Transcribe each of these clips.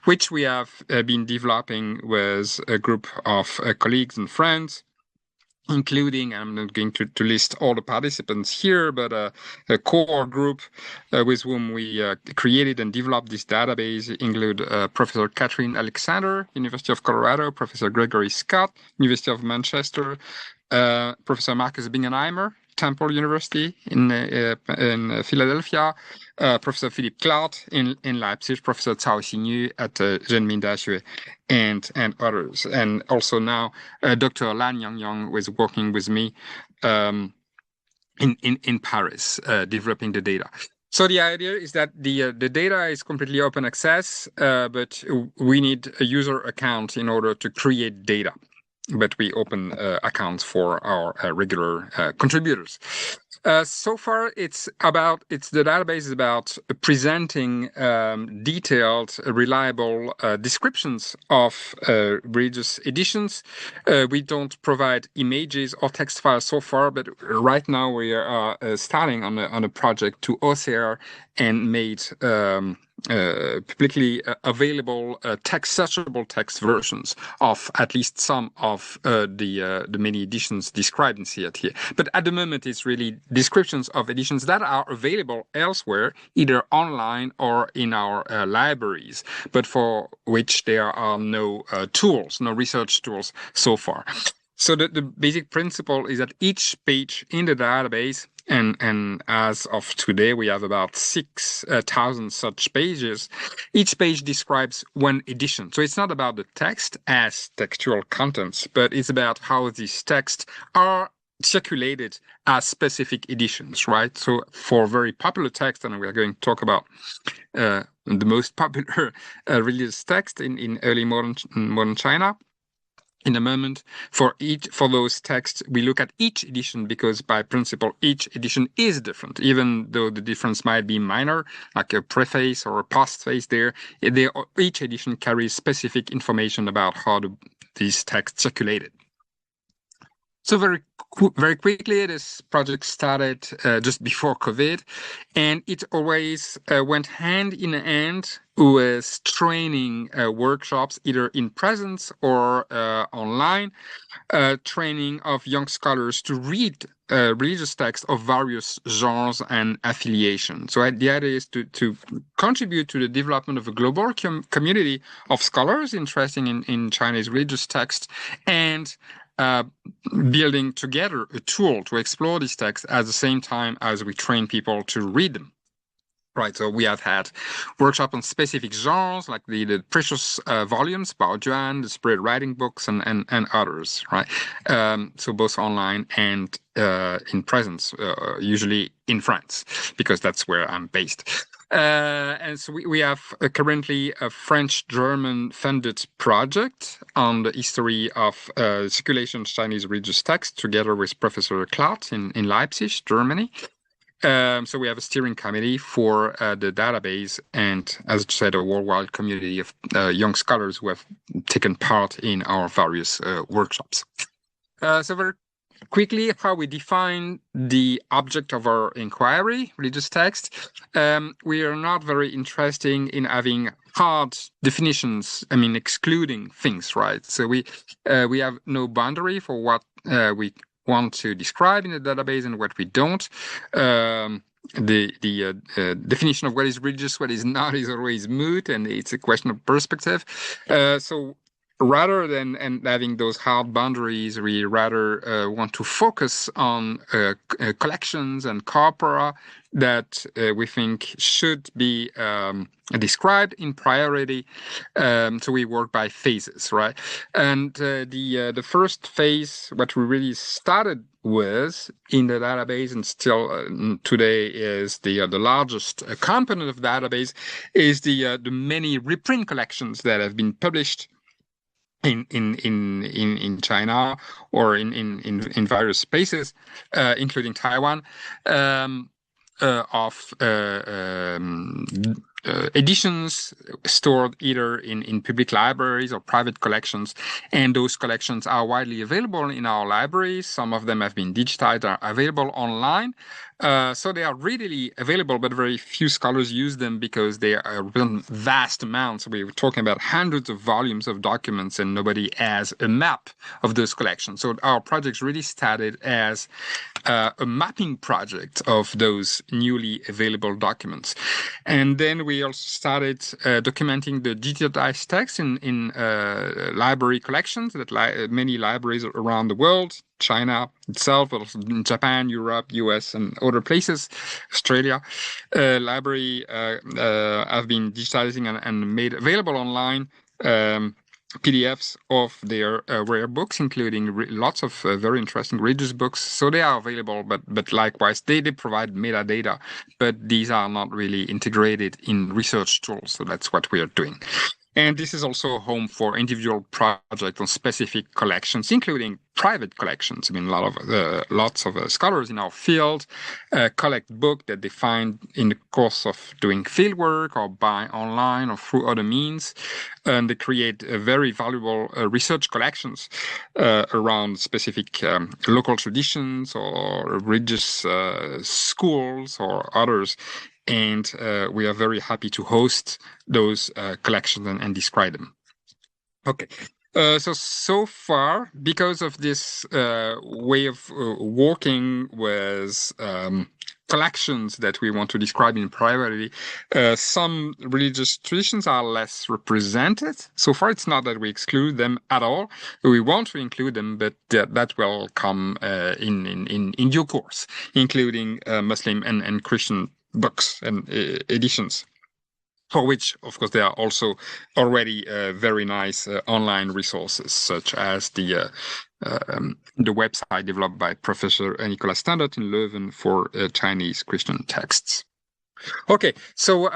which we have been developing with a group of colleagues and friends, including, I'm not going to list all the participants here, but a core group with whom we created and developed this database include Professor Catherine Alexander, University of Colorado, Professor Gregory Scott, University of Manchester, Professor Marcus Bingenheimer, Temple University in Philadelphia, Professor Philippe Clart in Leipzig, Professor Cao Xinyu at Renmin Daxue, and others. And also now Dr. Lan Yangyang was working with me in Paris, developing the data. So the idea is that the data is completely open access, but we need a user account in order to create data. But we open accounts for our regular contributors. So far, the database is about presenting detailed, reliable descriptions of religious editions. We don't provide images or text files so far, but right now we are starting on a project to OCR and made publicly available searchable text versions of at least some of the many editions described in CRT here. But at the moment, it's really descriptions of editions that are available elsewhere, either online or in our libraries, but for which there are no tools, no research tools so far. So the basic principle is that each page in the database, and as of today, we have about 6,000 such pages. Each page describes one edition. So it's not about the text as textual contents, but it's about how these texts are circulated as specific editions, right? So for very popular text, and we are going to talk about the most popular religious text in early modern China, in a moment, for those texts, we look at each edition because by principle, each edition is different, even though the difference might be minor, like a preface or a postface there. Each edition carries specific information about how these texts circulated. So very quickly, this project started just before COVID, and it always went hand in hand with training workshops, either in presence or online, training of young scholars to read religious texts of various genres and affiliations. So the idea is to contribute to the development of a global community of scholars interested in Chinese religious texts, and building together a tool to explore these texts at the same time as we train people to read them. Right, so we have had workshops on specific genres, like the precious volumes, Bao Juan, the spirit writing books, and others, right? So both online and in presence, usually in France, because that's where I'm based. And so we have currently a French-German funded project on the history of circulation of Chinese religious texts, together with Professor Clart in Leipzig, Germany. So we have a steering committee for the database, and as I said, a worldwide community of young scholars who have taken part in our various workshops. So very quickly, how we define the object of our inquiry, religious text. We are not very interested in having hard definitions, excluding things, right? So we have no boundary for what we want to describe in the database and what we don't. The definition of what is religious, what is not, is always moot, and it's a question of perspective. So rather than having those hard boundaries, we rather want to focus on collections and corpora that we think should be described in priority. So we work by phases, right? And the first phase, what we really started with in the database, and still today is the largest component of the database, is the many reprint collections that have been published in China or in various spaces, including Taiwan, of editions stored either in public libraries or private collections, and those collections are widely available in our libraries. Some of them have been digitized, are available online. So they are readily available, but very few scholars use them because they represent vast amounts. We were talking about hundreds of volumes of documents, and nobody has a map of those collections. So our project really started as a mapping project of those newly available documents. And then we also started documenting the digitized text in library collections that many libraries around the world, China itself, but also in Japan, Europe, US, and other places, Australia, library have been digitizing and made available online PDFs of their rare books, including lots of very interesting religious books. So they are available, but likewise, they provide metadata, but these are not really integrated in research tools. So that's what we are doing. And this is also home for individual projects on specific collections, including private collections. I mean, lots of scholars in our field collect books that they find in the course of doing fieldwork or buy online or through other means. And they create very valuable research collections around specific local traditions or religious schools or others. And we are very happy to host those collections and describe them. Okay. So far, because of this way of working with collections that we want to describe in priority, some religious traditions are less represented. So far, it's not that we exclude them at all. We want to include them, but that will come in due course, including Muslim and Christian books and editions, for which, of course, there are also already very nice online resources, such as the website developed by Professor Nicolas Standard in Leuven for Chinese Christian texts. Okay, so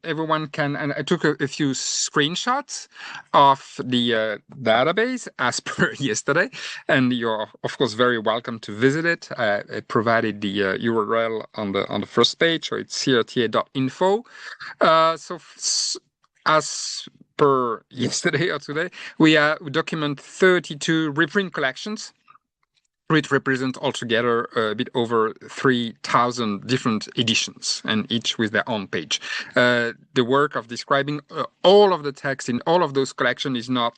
everyone can, and I took a few screenshots of the database as per yesterday, and you're of course very welcome to visit it. I provided the URL on the first page, so it's crta.info. So as per yesterday or today, we document 32 reprint collections, which represent altogether a bit over 3,000 different editions, and each with their own page. The work of describing all of the text in all of those collections is not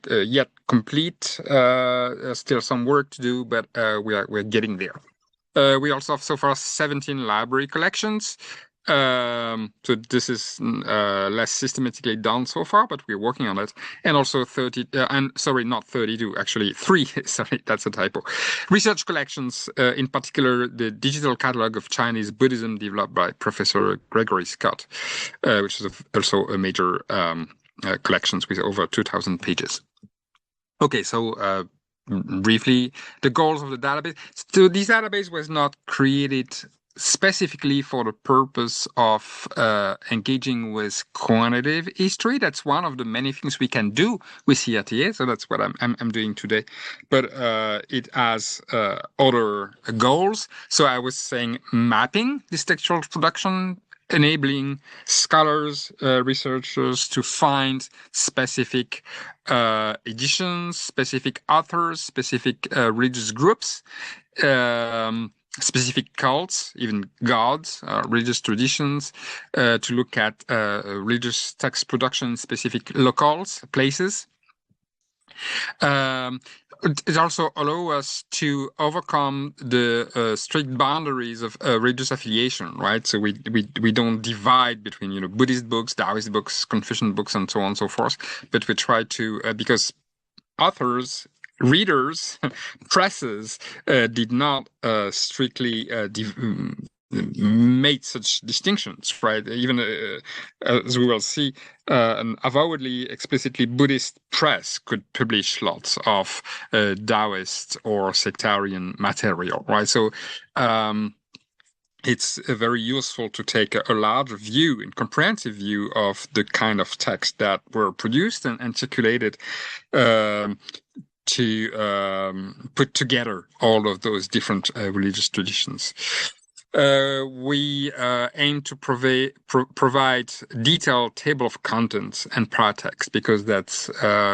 yet complete. Still some work to do, but we're getting there. We also have so far 17 library collections. So this is less systematically done so far, but we're working on it. And also 30, not 32, actually 3, sorry, that's a typo. Research collections, in particular, the digital catalog of Chinese Buddhism developed by Professor Gregory Scott, which is also a major collections with over 2,000 pages. Okay, so briefly, the goals of the database. So this database was not created specifically for the purpose of engaging with quantitative history. That's one of the many things we can do with CRTA, so that's what I'm doing today. But it has other goals. So I was saying mapping this textual production, enabling scholars, researchers to find specific editions, specific authors, specific religious groups, specific cults, even gods, religious traditions, to look at religious text production in specific locales, places. It also allows us to overcome the strict boundaries of religious affiliation, right? So we don't divide between Buddhist books, Taoist books, Confucian books, and so on and so forth. But we try to because authors, readers, presses did not strictly made such distinctions, right? Even as we will see, an avowedly, explicitly Buddhist press could publish lots of Taoist or sectarian material, right? So it's very useful to take a larger view and comprehensive view of the kind of text that were produced and circulated to put together all of those different religious traditions. we aim to provide detailed table of contents and paratext, because that's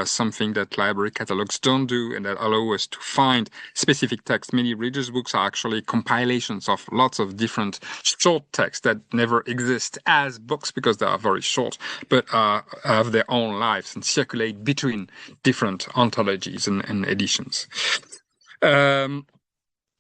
something that library catalogs don't do, and that allow us to find specific text. Many readers' books are actually compilations of lots of different short texts that never exist as books because they are very short, but have their own lives and circulate between different anthologies and editions.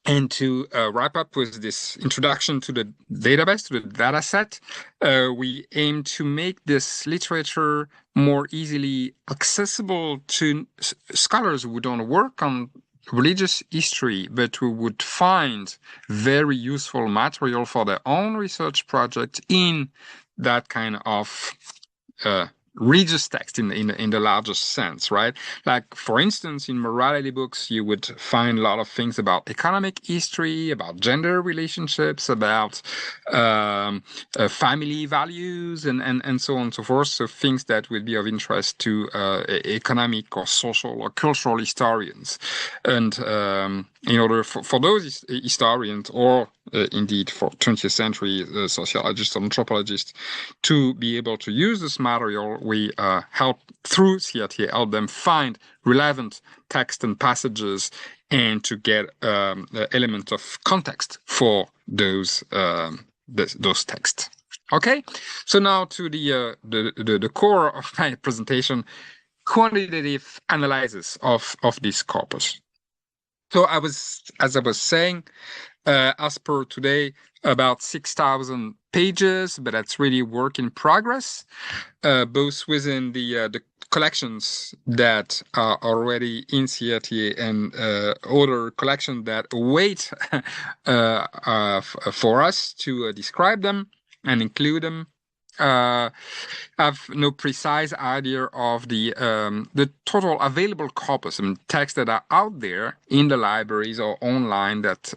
And to wrap up with this introduction to the database, to the data set, we aim to make this literature more easily accessible to scholars who don't work on religious history, but who would find very useful material for their own research project in that kind of religious text in the largest sense, right? Like, for instance, in morality books, you would find a lot of things about economic history, about gender relationships, about family values, and so on and so forth. So things that will be of interest to economic or social or cultural historians. And in order for those historians, or indeed for 20th century sociologists or anthropologists, to be able to use this material, we help them find relevant text and passages, and to get the element of context for those texts. Okay, so now to the core of my presentation: quantitative analysis of this corpus. So as I was saying, as per today, about 6,000 pages, but that's really work in progress, both within the collections that are already in CRTA and other collections that wait for us to describe them and include them. Have no precise idea of the total available corpus and texts that are out there in the libraries or online that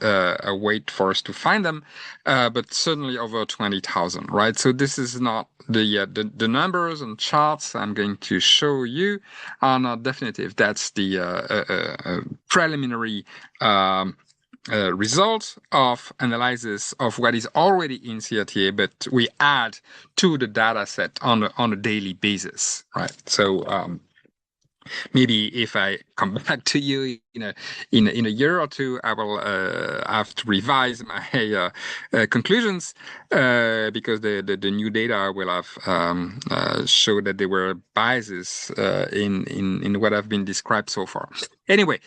wait for us to find them, but certainly over 20,000, right? So this is not the numbers and charts I'm going to show you are not definitive. That's the preliminary result of analysis of what is already in CRTA, but we add to the data set on a daily basis, right? So maybe if I come back to you in a year or two, I will have to revise my conclusions because the new data will have show that there were biases in what have been described so far. Anyway.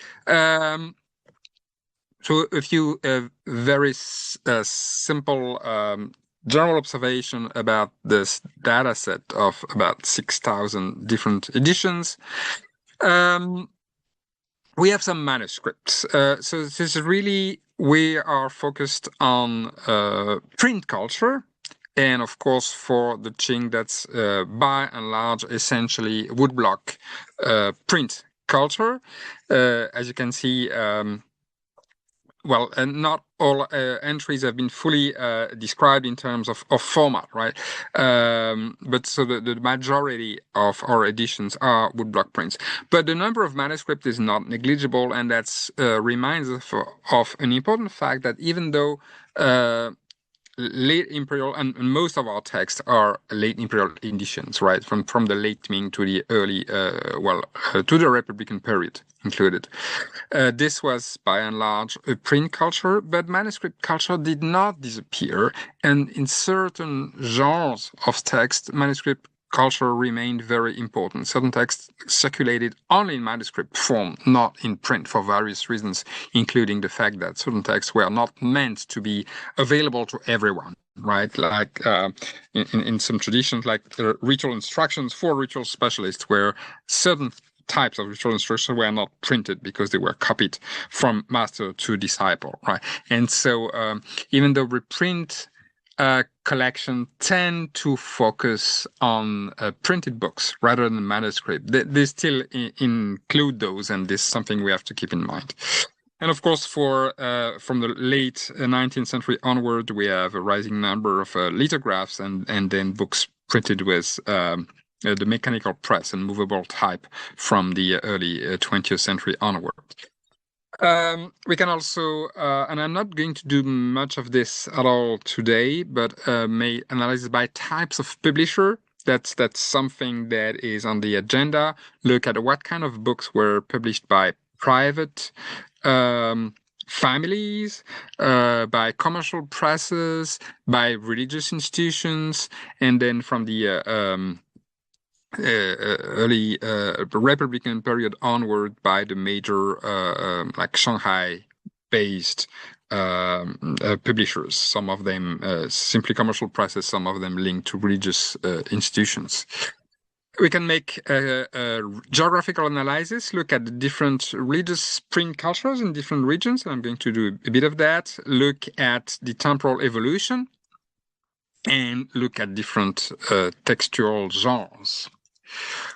So a few very simple general observation about this data set of about 6,000 different editions. We have some manuscripts. So this is really, we are focused on print culture. And of course, for the Qing, that's by and large essentially woodblock print culture. As you can see, not all entries have been fully described in terms of format, right? But so the majority of our editions are woodblock prints. But the number of manuscripts is not negligible, and that's reminds us of an important fact that even though late imperial and most of our texts are late imperial editions, right? From the late Ming to the early, to the Republican period included. This was by and large a print culture, but manuscript culture did not disappear. And in certain genres of text, manuscript culture remained very important. Certain texts circulated only in manuscript form, not in print, for various reasons, including the fact that certain texts were not meant to be available to everyone, right? Like in some traditions, like ritual instructions for ritual specialists, where certain types of ritual instructions were not printed because they were copied from master to disciple, right? And so even though reprint collection tend to focus on printed books rather than manuscript, they still include those, and this is something we have to keep in mind. And of course, for from the late 19th century onward, we have a rising number of lithographs and then books printed with the mechanical press and movable type from the early 20th century onward. We can also, and I'm not going to do much of this at all today, but may analyze by types of publisher. That's something that is on the agenda. Look at what kind of books were published by private families, by commercial presses, by religious institutions, and then from the early Republican period onward by the major like Shanghai-based publishers. Some of them simply commercial presses, some of them linked to religious institutions. We can make a geographical analysis, look at the different religious print cultures in different regions. I'm going to do a bit of that. Look at the temporal evolution and look at different textual genres.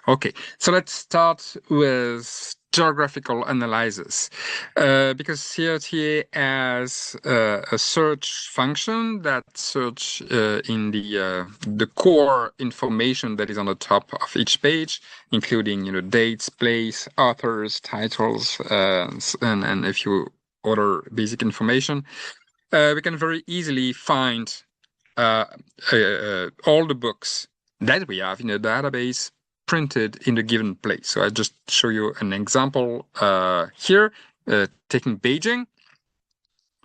Okay, so let's start with geographical analysis, because CRTA has a search function that search in the core information that is on the top of each page, including dates, place, authors, titles, and a few other basic information. We can very easily find all the books that we have in a database printed in a given place. So I just show you an example here, taking Beijing.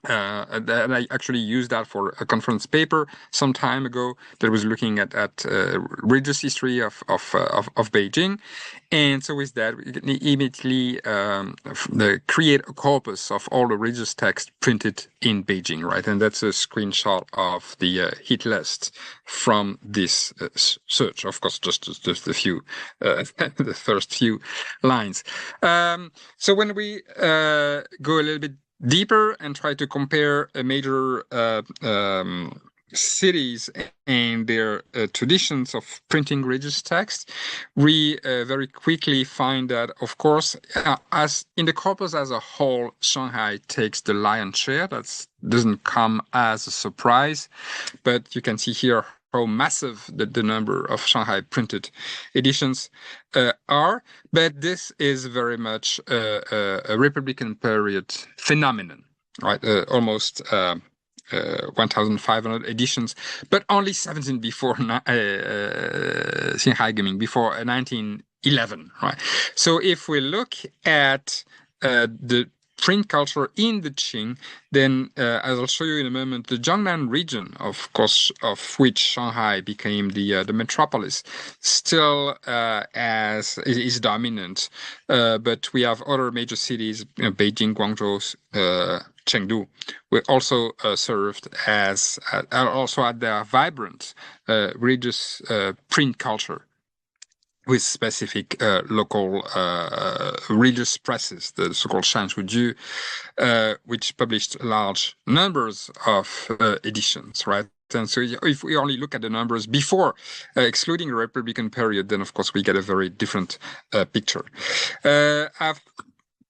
And I actually used that for a conference paper some time ago that was looking at religious history of Beijing, and so with that we can immediately create a corpus of all the religious texts printed in Beijing, right? And that's a screenshot of the hit list from this search. Of course, just a few, the first few lines. So when we go a little bit deeper and try to compare major cities and their traditions of printing religious text, we very quickly find that, of course, as in the corpus as a whole, Shanghai takes the lion's share. That doesn't come as a surprise, but you can see here how massive the number of Shanghai printed editions are. But this is very much a Republican period phenomenon, right? Almost 1,500 editions, but only 17 before Xinhai before 1911, right? So if we look at the print culture in the Qing, then as I'll show you in a moment, the Jiangnan region, of course, of which Shanghai became the metropolis, still is dominant. But we other other major cities, Beijing, Guangzhou, Chengdu, were also served as also had their vibrant religious print culture, with specific local religious presses, the so-called Shanshuju, which published large numbers of editions, right? And so if we only look at the numbers before, excluding the Republican period, then of course we get a very different picture. I've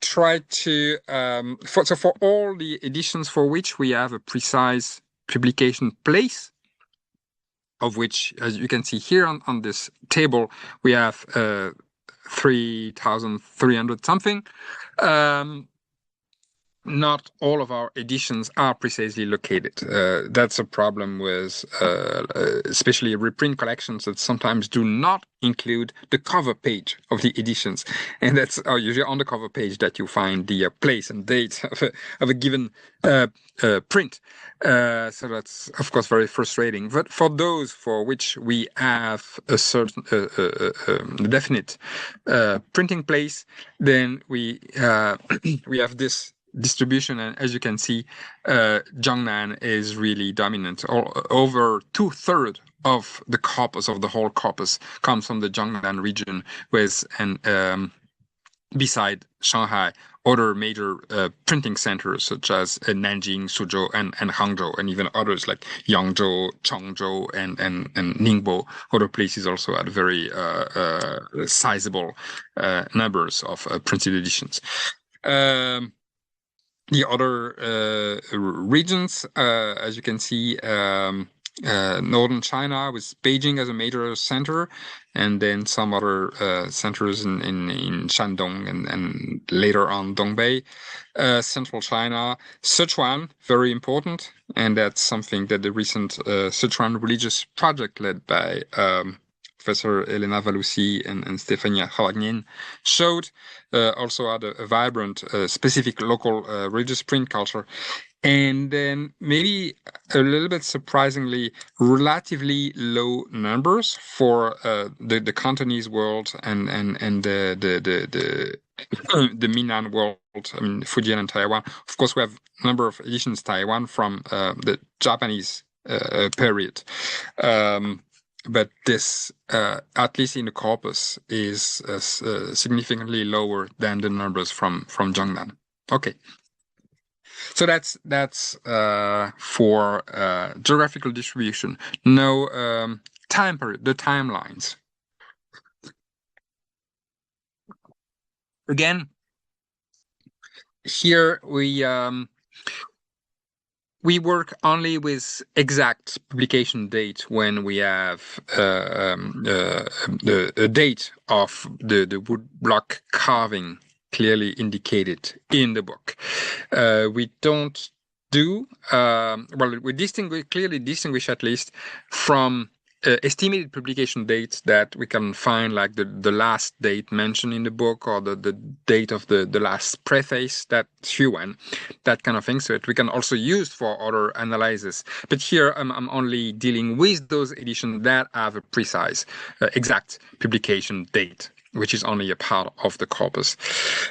tried to, for all the editions for which we have a precise publication place, of which, as you can see here on this table, we have 3,300 something. Not all of our editions are precisely located. That's a problem with especially reprint collections that sometimes do not include the cover page of the editions. And that's usually on the cover page that you find the place and date of a given print. So that's, of course, very frustrating. But for those for which we have a certain definite printing place, then we have this distribution, and as you can see, Jiangnan is really dominant. Over 2/3 of the corpus, of the whole corpus, comes from the Jiangnan region, with beside Shanghai, other major printing centers such as Nanjing, Suzhou, and Hangzhou, and even others like Yangzhou, Changzhou, and Ningbo. Other places also had very sizable numbers of printed editions. The other regions, as you can see, northern China, with Beijing as a major center, and then some other centers in Shandong and later on Dongbei. Central China, Sichuan, very important, and that's something that the recent Sichuan religious project led by Professor Elena Valusi and Stefania Chavagnin showed, also had a vibrant, specific local religious print culture. And then maybe a little bit surprisingly, relatively low numbers for the Cantonese world and the Minnan world, I mean Fujian and Taiwan. Of course, we have a number of editions in Taiwan from the Japanese period. But this, at least in the corpus, is significantly lower than the numbers from Zhongnan. Okay. So that's for geographical distribution. Now, time period, the timelines. Again, here we work only with exact publication date when we have the date of the woodblock carving clearly indicated in the book. We don't do, we clearly distinguish at least from estimated publication dates that we can find, like the last date mentioned in the book, or the date of the last preface, that Yuan, that kind of thing, so that we can also use for other analysis. But here I'm only dealing with those editions that have a precise, exact publication date, which is only a part of the corpus.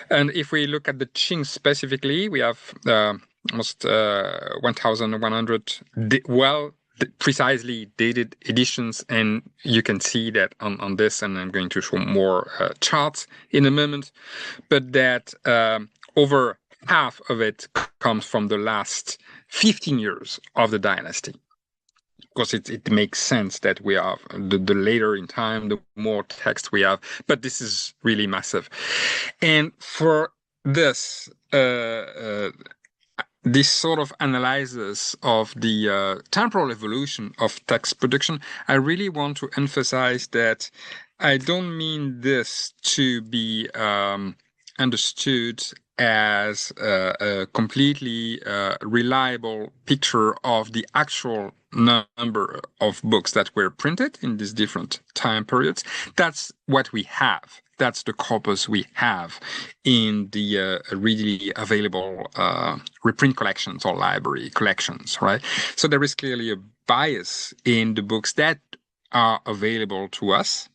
And if we look at the Qing specifically, we have almost 1,100 precisely dated editions, and you can see that on this, and I'm going to show more charts in a moment, but that over half of it comes from the last 15 years of the dynasty. Of course, it makes sense that we have the later in time, the more text we have, but this is really massive. And for this, this sort of analysis of the temporal evolution of text production, I really want to emphasize that I don't mean this to be understood as a completely reliable picture of the actual number of books that were printed in these different time periods. That's what we have. That's the corpus we have in the readily available reprint collections or library collections, right? So there is clearly a bias in the books that are available to us.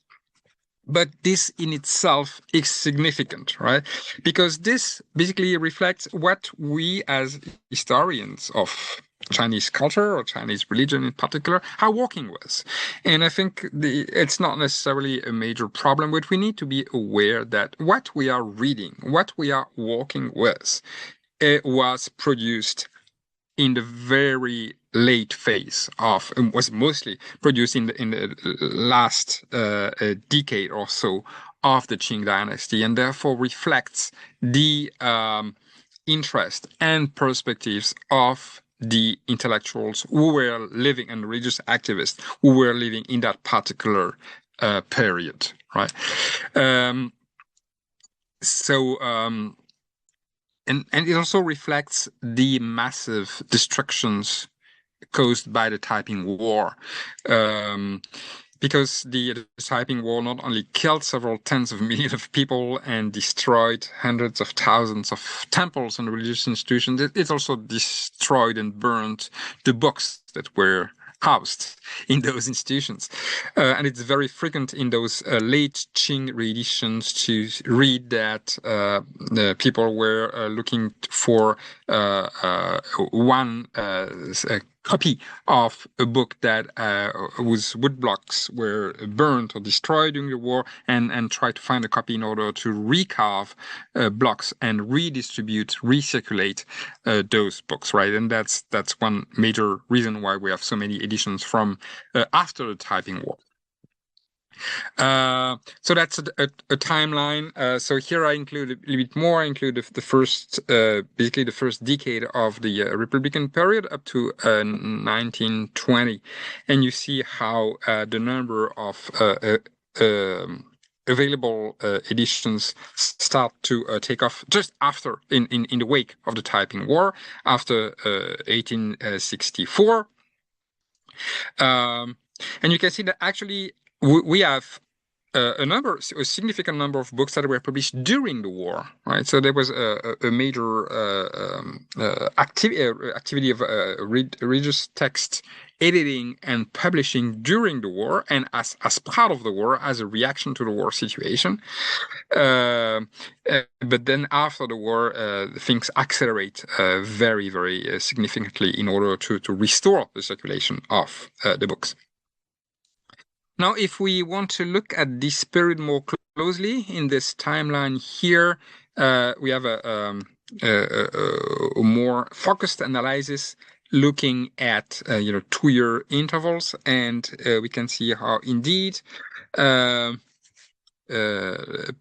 But this in itself is significant, right? Because this basically reflects what we as historians of Chinese culture or Chinese religion in particular are working with. And I think it's not necessarily a major problem, but we need to be aware that what we are reading, what we are working with, it was produced in the very late phase of, was mostly produced in the last decade or so of the Qing dynasty, and therefore reflects the interest and perspectives of the intellectuals who were living, and religious activists who were living in that particular period, right? And it also reflects the massive destructions caused by the Taiping War. Because the Taiping War not only killed several tens of millions of people and destroyed hundreds of thousands of temples and religious institutions, it also destroyed and burned the books that were housed in those institutions. And it's very frequent in those late Qing reeditions to read that people were looking for one copy of a book that whose woodblocks were burned or destroyed during the war, and try to find a copy in order to recarve blocks and redistribute, recirculate those books, right? And that's one major reason why we have so many editions from after the Taiping War. So that's a timeline. So here I include a little bit more. I include the first, basically the first decade of the Republican period up to 1920, and you see how the number of available editions start to take off just after, in the wake of the Taiping War, after 1864. And you can see that actually we have a significant number of books that were published during the war, right? So there was a major activity of religious text editing and publishing during the war, and as part of the war, as a reaction to the war situation. But then after the war, things accelerate very, very significantly in order to restore the circulation of the books. Now, if we want to look at this period more closely in this timeline here, we have a more focused analysis looking at 2-year intervals, and we can see how indeed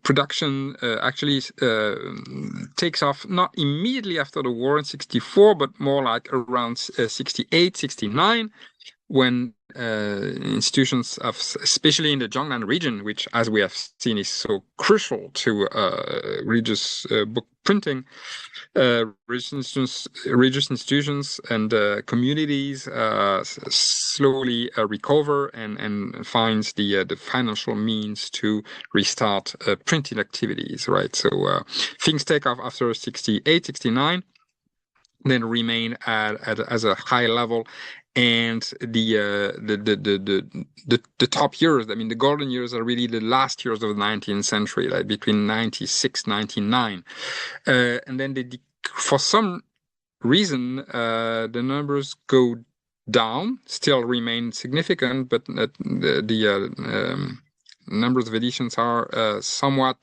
production actually takes off not immediately after the war in 64, but more like around 68, 69, when institutions of, especially in the Jiangnan region, which, as we have seen, is so crucial to religious book printing, religious institutions and communities slowly recover and finds the financial means to restart printing activities, right? So things take off after 68, 69, then remain as a high level. And the top years, I mean, the golden years are really the last years of the 19th century, like between 96, 99. And then for some reason, the numbers go down, still remain significant, but the numbers of editions are somewhat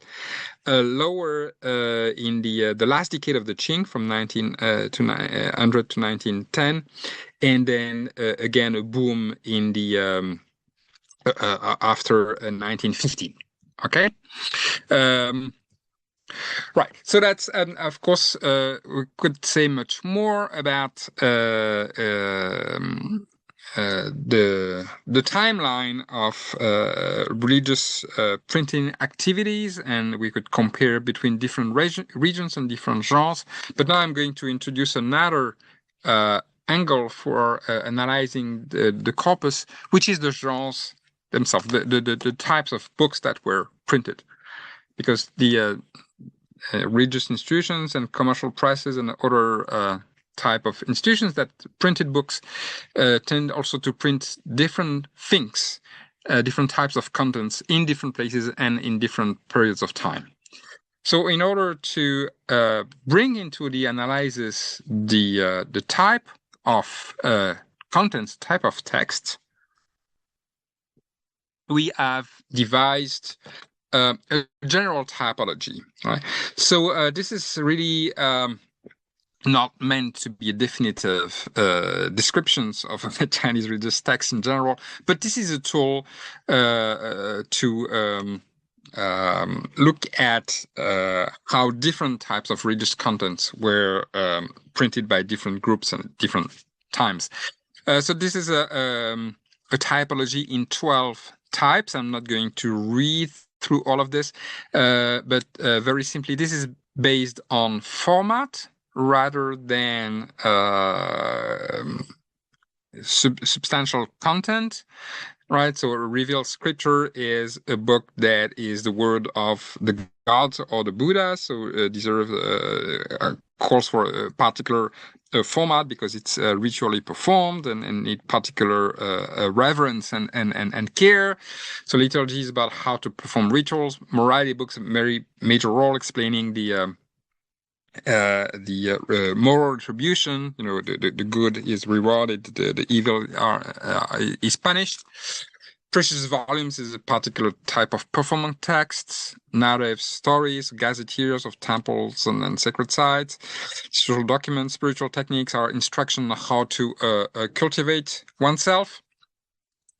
lower in the last decade of the Qing, from 1900 to 1910, and then again a boom in the after 1950. Okay. Right. So that's, of course, we could say much more about the timeline of religious printing activities, and we could compare between different regions and different genres. But now I'm going to introduce another angle for analyzing the corpus, which is the genres themselves, the types of books that were printed, because the religious institutions and commercial presses and other type of institutions that printed books tend also to print different things, different types of contents in different places and in different periods of time. So in order to bring into the analysis the type of contents, type of text, we have devised a general typology, right? So this is really not meant to be a definitive descriptions of Chinese religious texts in general, but this is a tool to look at how different types of religious contents were printed by different groups and different times. So this is a typology in 12 types. I'm not going to read through all of this, but very simply, this is based on format rather than substantial content, right? So a revealed scripture is a book that is the word of the gods or the Buddha, so deserve calls for a particular format because it's ritually performed and need particular reverence and care. So liturgy is about how to perform rituals. Morality books, a very major role explaining the moral retribution. You know, the good is rewarded, the evil is punished. Precious volumes is a particular type of performance texts, narratives, stories, gazetteers of temples and sacred sites. Social documents, spiritual techniques are instruction on how to cultivate oneself.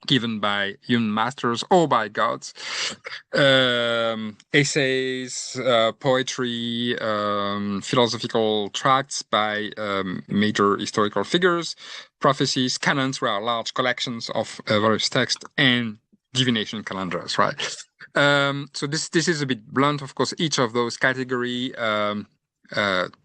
given by human masters or by gods, essays, poetry, philosophical tracts by major historical figures, prophecies, canons, where are large collections of various texts, and divination calendars, right? So this is a bit blunt, of course. Each of those category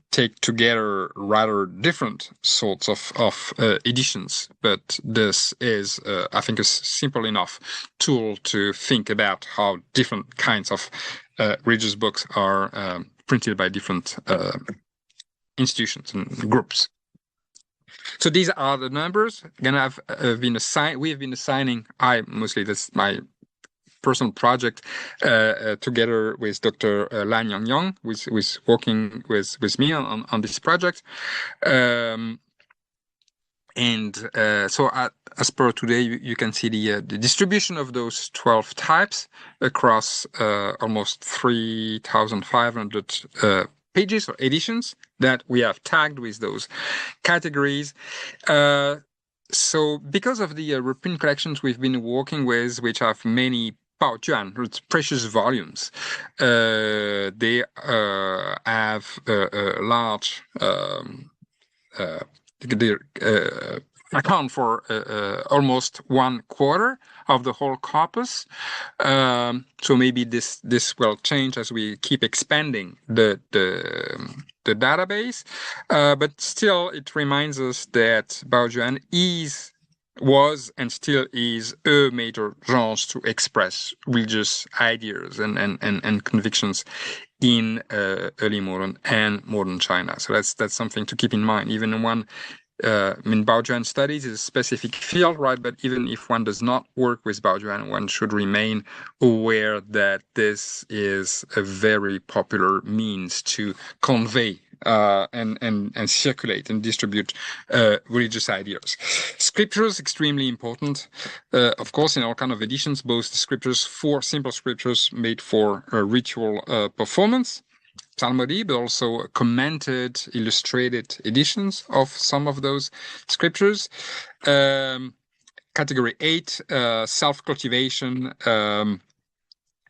take together rather different sorts of editions, but this is, I think, a simple enough tool to think about how different kinds of religious books are printed by different institutions and groups. So these are the numbers. Again, we have been assigning, that's my personal project, together with Dr. Lan Yang, who is working with me on this project. So as per today, you can see the distribution of those 12 types across almost 3,500 pages or editions that we have tagged with those categories. So because of the reprint collections we've been working with, which have many Baojuan, it's precious volumes, they have a large account for almost 1/4 of the whole corpus. So maybe this will change as we keep expanding the database. But still, it reminds us that Baojuan was and still is a major genre to express religious ideas and convictions in early modern and modern China. So that's something to keep in mind. Even when Baojuan studies is a specific field, right? But even if one does not work with Baojuan, one should remain aware that this is a very popular means to convey and circulate and distribute religious ideas. Scriptures, extremely important, of course, in all kind of editions, both the scriptures, for simple scriptures made for ritual performance, psalmody, but also commented, illustrated editions of some of those scriptures. Category 8, self-cultivation,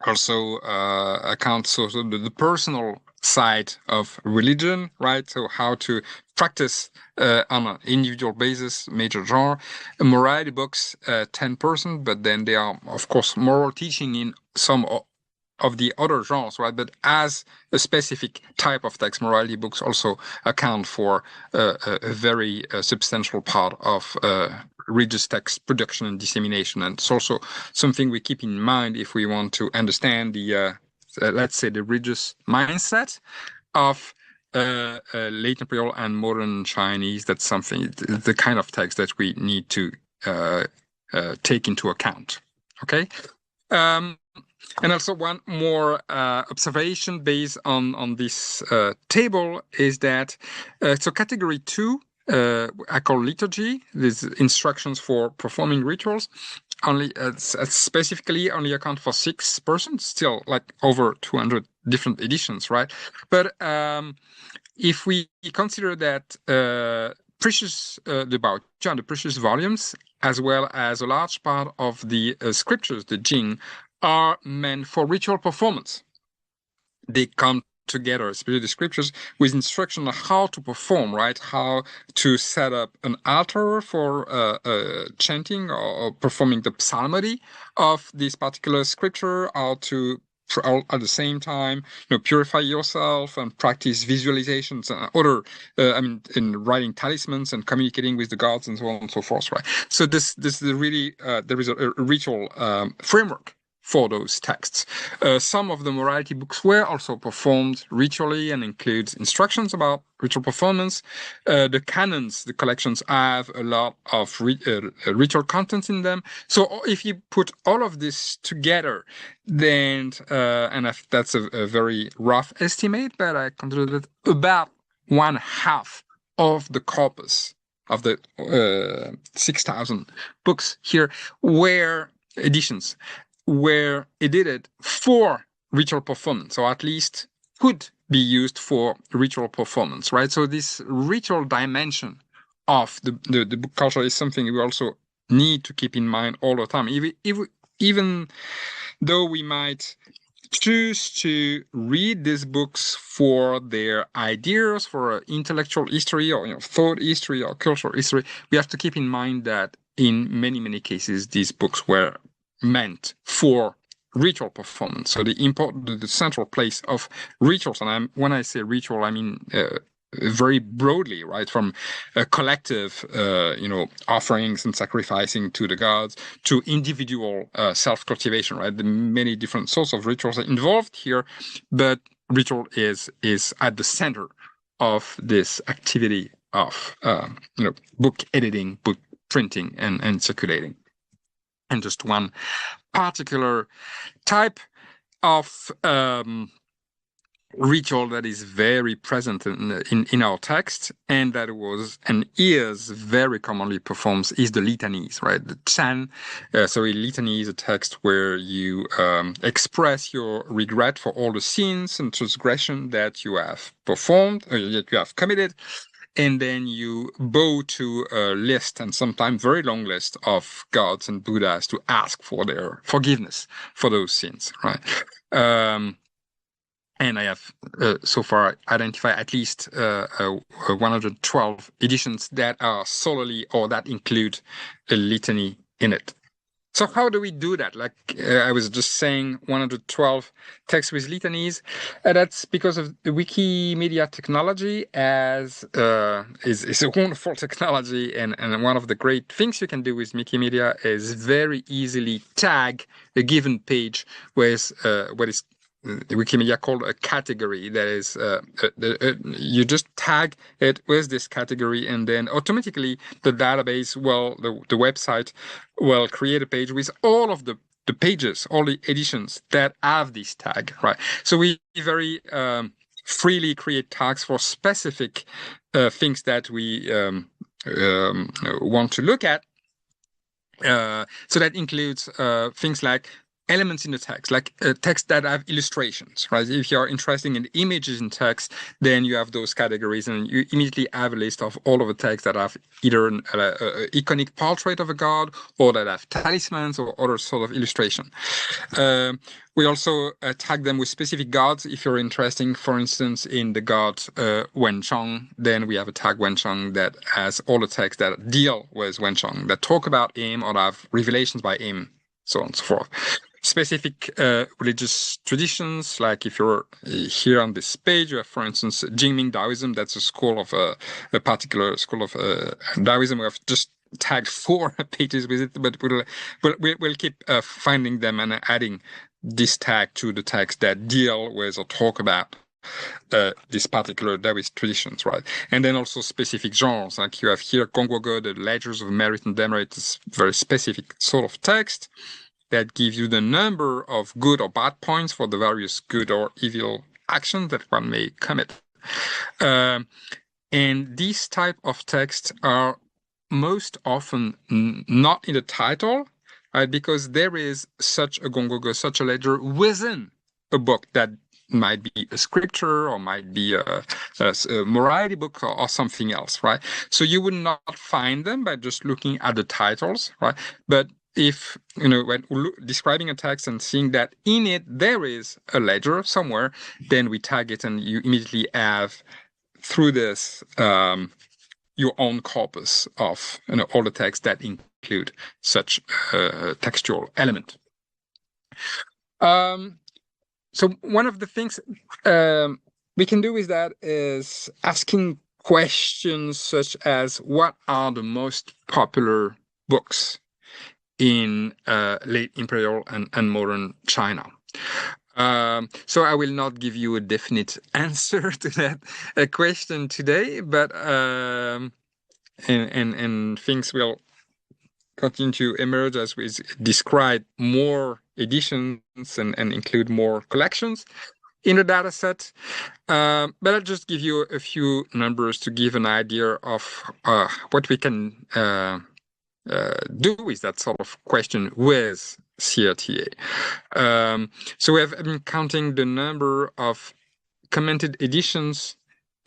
also accounts for the personal side of religion, right? So how to practice on an individual basis, major genre. Morality books, 10%, but then they are, of course, moral teaching in some of the other genres, right? But as a specific type of text, morality books also account for a very substantial part of religious text production and dissemination. And it's also something we keep in mind if we want to understand the, let's say, the religious mindset of late imperial and modern Chinese. That's something, the kind of text that we need to take into account. Okay. And also one more observation based on this table is that, so category 2, I call liturgy, these instructions for performing rituals, only specifically only account for 6%, still like over 200 different editions, right? But if we consider that the precious volumes, as well as a large part of the scriptures, the Jing, are meant for ritual performance. They come together, especially the scriptures, with instruction on how to perform, right? How to set up an altar for chanting or performing the psalmody of this particular scripture, how to at the same time, purify yourself and practice visualizations and other, in writing talismans and communicating with the gods and so on and so forth, right? So this is really, there is a ritual framework for those texts. Some of the morality books were also performed ritually and includes instructions about ritual performance. The canons, the collections, have a lot of ritual content in them. So if you put all of this together, then, that's a very rough estimate, but I consider that about 1/2 of the corpus of the 6,000 books here were editions, were edited for ritual performance, or at least could be used for ritual performance, right? So this ritual dimension of the book culture is something we also need to keep in mind all the time. Even though we might choose to read these books for their ideas, for intellectual history or thought history or cultural history, we have to keep in mind that in many cases, these books were meant for ritual performance. So the central place of rituals, and when I say ritual, I mean very broadly, right, from a collective, offerings and sacrificing to the gods to individual self-cultivation, right? The many different sorts of rituals are involved here, but ritual is at the center of this activity of, book editing, book printing, and circulating. And just one particular type of ritual that is very present in our text, and that was and is very commonly performed, is the litanies, right? The chan. So a litany is a text where you express your regret for all the sins and transgression that you have performed, or that you have committed, and then you bow to a list, and sometimes very long list, of gods and Buddhas to ask for their forgiveness for those sins, right? And I have so far identified at least 112 editions that are solely or that include a litany in it. So how do we do that? Like I was just saying, 112 texts with litanies. That's because of the Wikimedia technology is a wonderful technology. And one of the great things you can do with Wikimedia is very easily tag a given page with what is Wikimedia called a category. That is, you just tag it with this category, and then automatically the database, the website will create a page with all of the pages, all the editions that have this tag, right? So we very freely create tags for specific things that we want to look at. So that includes things like elements in the text, like text that have illustrations, right? If you're interested in images in text, then you have those categories, and you immediately have a list of all of the texts that have either an iconic portrait of a god, or that have talismans or other sort of illustration. We also tag them with specific gods. If you're interested, for instance, in the god Wenchang, then we have a tag Wenchang that has all the texts that deal with Wenchang, that talk about him or have revelations by him, so on and so forth. Specific religious traditions, like if you're here on this page, you have, for instance, Jingming Taoism. That's a school of a particular school of Taoism. We have just tagged 4 pages with it, but we'll keep finding them and adding this tag to the tags that deal with or talk about this particular Taoist traditions, right? And then also specific genres, like you have here Gongguoge, the Ledgers of Merit and Demerit, is very specific sort of text that gives you the number of good or bad points for the various good or evil actions that one may commit. And these type of texts are most often not in the title, right? Because there is such a Gongguoge, such a ledger within a book that might be a scripture or might be a morality book or something else, right? So you would not find them by just looking at the titles, right? But if, when describing a text and seeing that in it there is a ledger somewhere, then we tag it, and you immediately have, through this, your own corpus of all the texts that include such textual element. So one of the things we can do with that is asking questions such as, what are the most popular books in late imperial and modern China? So I will not give you a definite answer to that question today, but and things will continue to emerge as we describe more editions and include more collections in the data set. But I'll just give you a few numbers to give an idea of what we can do with that sort of question with CRTA. So we have been counting the number of commented editions.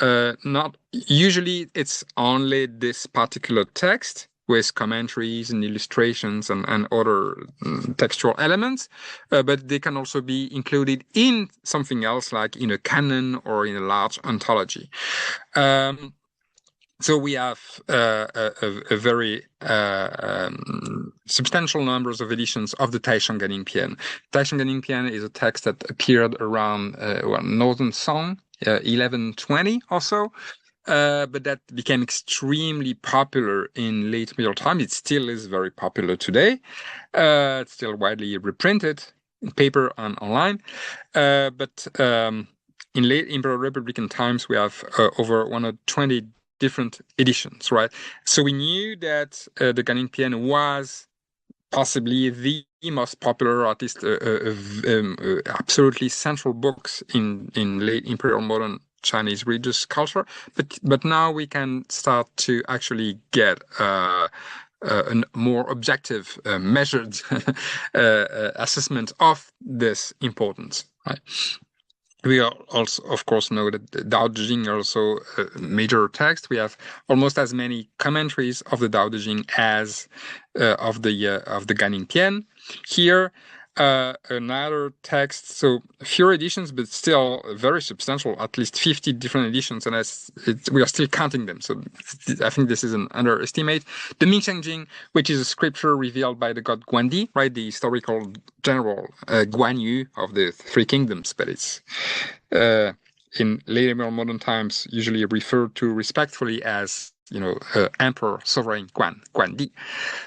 Not usually it's only this particular text with commentaries and illustrations and other textual elements, but they can also be included in something else, like in a canon or in a large anthology. So we have a very substantial numbers of editions of the Taishanganingpian. Taishanganingpian is a text that appeared around Northern Song, 1120 or so, but that became extremely popular in late medieval time. It still is very popular today. It's still widely reprinted in paper and online. But in late Imperial Republican times, we have over 120 different editions, right? So we knew that the Ganingpian was possibly the most popular, or at least absolutely central books in late Imperial modern Chinese religious culture. But now we can start to actually get a more objective, measured assessment of this importance, right? We also, of course, know that the Dao De Jing are also a major text. We have almost as many commentaries of the Dao De Jing as of the Ganingpian. Here, another text, so fewer editions, but still very substantial, at least 50 different editions, and we are still counting them. So I think this is an underestimate. The Mingsheng Jing, which is a scripture revealed by the god Guandi, right, the historical general Guan Yu of the Three Kingdoms, but it's in later modern times usually referred to respectfully as Emperor Sovereign Guandi.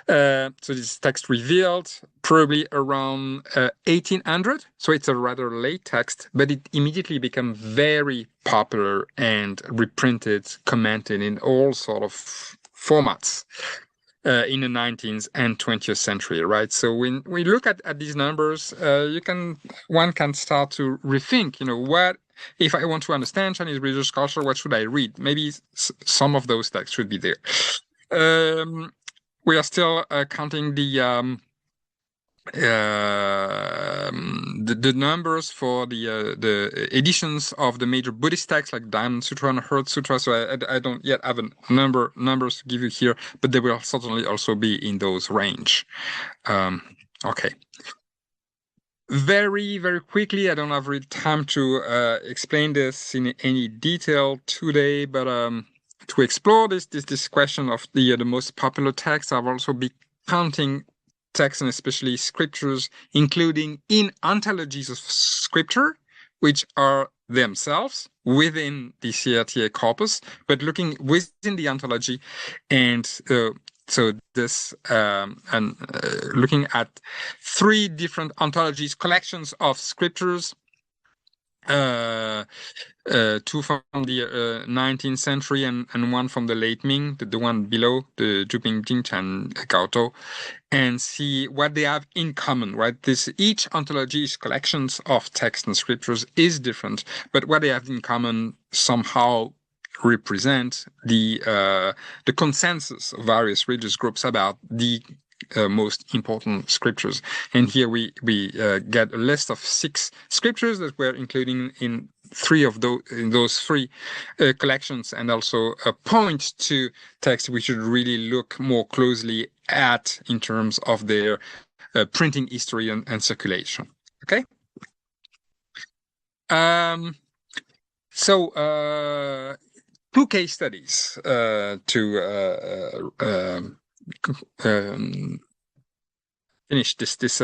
So this text revealed probably around 1800. So it's a rather late text, but it immediately became very popular and reprinted, commented in all sort of formats in the 19th and 20th century, right? So when we look at these numbers, one can start to rethink, what if I want to understand Chinese religious culture, what should I read? Maybe some of those texts should be there. We are still counting the numbers for the editions of the major Buddhist texts like Diamond Sutra and Heart Sutra. So I don't yet have numbers to give you here, but they will certainly also be in those range. Okay. Very, very quickly, I don't have really time to explain this in any detail today, but to explore this question of the most popular texts, I've also been counting texts and especially scriptures, including in anthologies of scripture, which are themselves within the CRTA corpus, but looking within the anthology, and so this looking at 3 different anthologies, collections of scriptures, 2 from the 19th century and 1 from the late Ming, the one below, the Zhuping Jingchan Gaotou, and see what they have in common, right? Each anthology, collections of texts and scriptures, is different, but what they have in common somehow represent the consensus of various religious groups about the most important scriptures. And here we get a list of 6 scriptures that we're including in 3 of those 3 collections, and also point to texts we should really look more closely at in terms of their printing history and circulation. Okay. So 2 case studies to finish this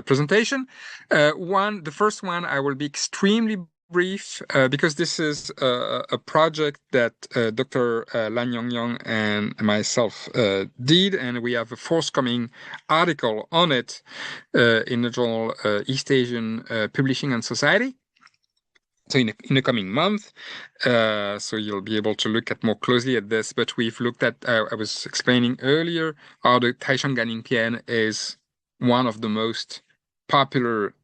presentation. The first one, I will be extremely brief because this is a project that Dr. Lan Yongyong and myself did, and we have a forthcoming article on it in the journal East Asian Publishing and Society. So in the coming month, so you'll be able to look at more closely at this. But we've looked at, I was explaining earlier, how the Taishan Ganingpian is one of the most popular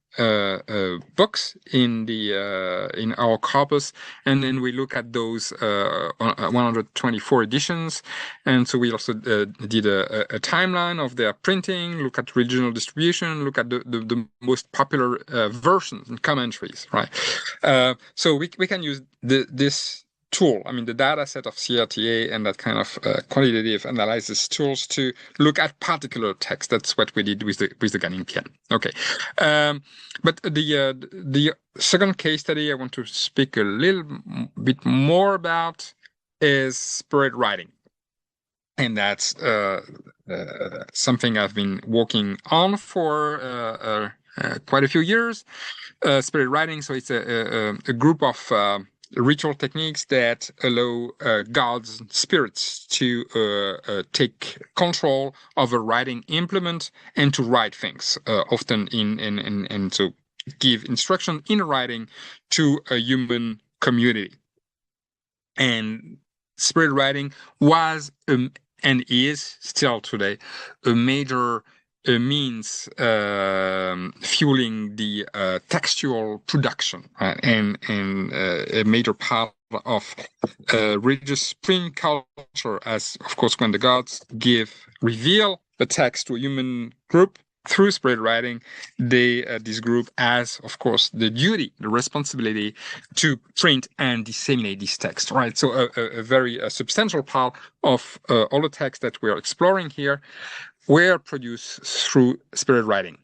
books in our corpus, and then we look at those 124 editions, and so we also did a timeline of their printing, look at regional distribution, look at the most popular versions and commentaries, right? So we can use this tool, I mean, the data set of CRTA and that kind of quantitative analysis tools to look at particular text. That's what we did with the Ganin-Pian. Okay. But the second case study I want to speak a little bit more about is spirit writing. And that's something I've been working on for quite a few years. Spirit writing, so it's a group of ritual techniques that allow gods, spirits to take control of a writing implement and to write things, often and to give instruction in writing to a human community. And spirit writing was and is still today a major means fueling the textual production, and a major part of religious spring culture, as of course when the gods reveal the text to a human group through spirit writing, this group has, of course, the duty, the responsibility to print and disseminate this text, right? So a very substantial part of all the text that we're exploring here were produced through spirit writing.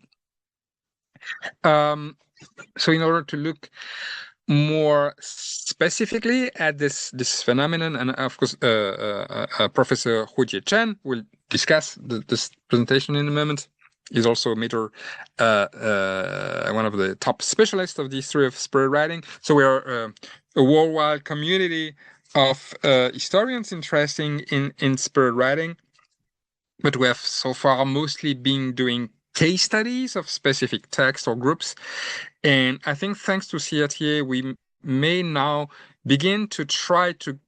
So in order to look more specifically at this phenomenon, and of course, Professor Huijie Chen will discuss this presentation in a moment. He's also a major, one of the top specialists of the history of spirit writing. So we are a worldwide community of historians interested in spirit writing, but we have so far mostly been doing case studies of specific texts or groups. And I think thanks to CRTA, we may now begin to try to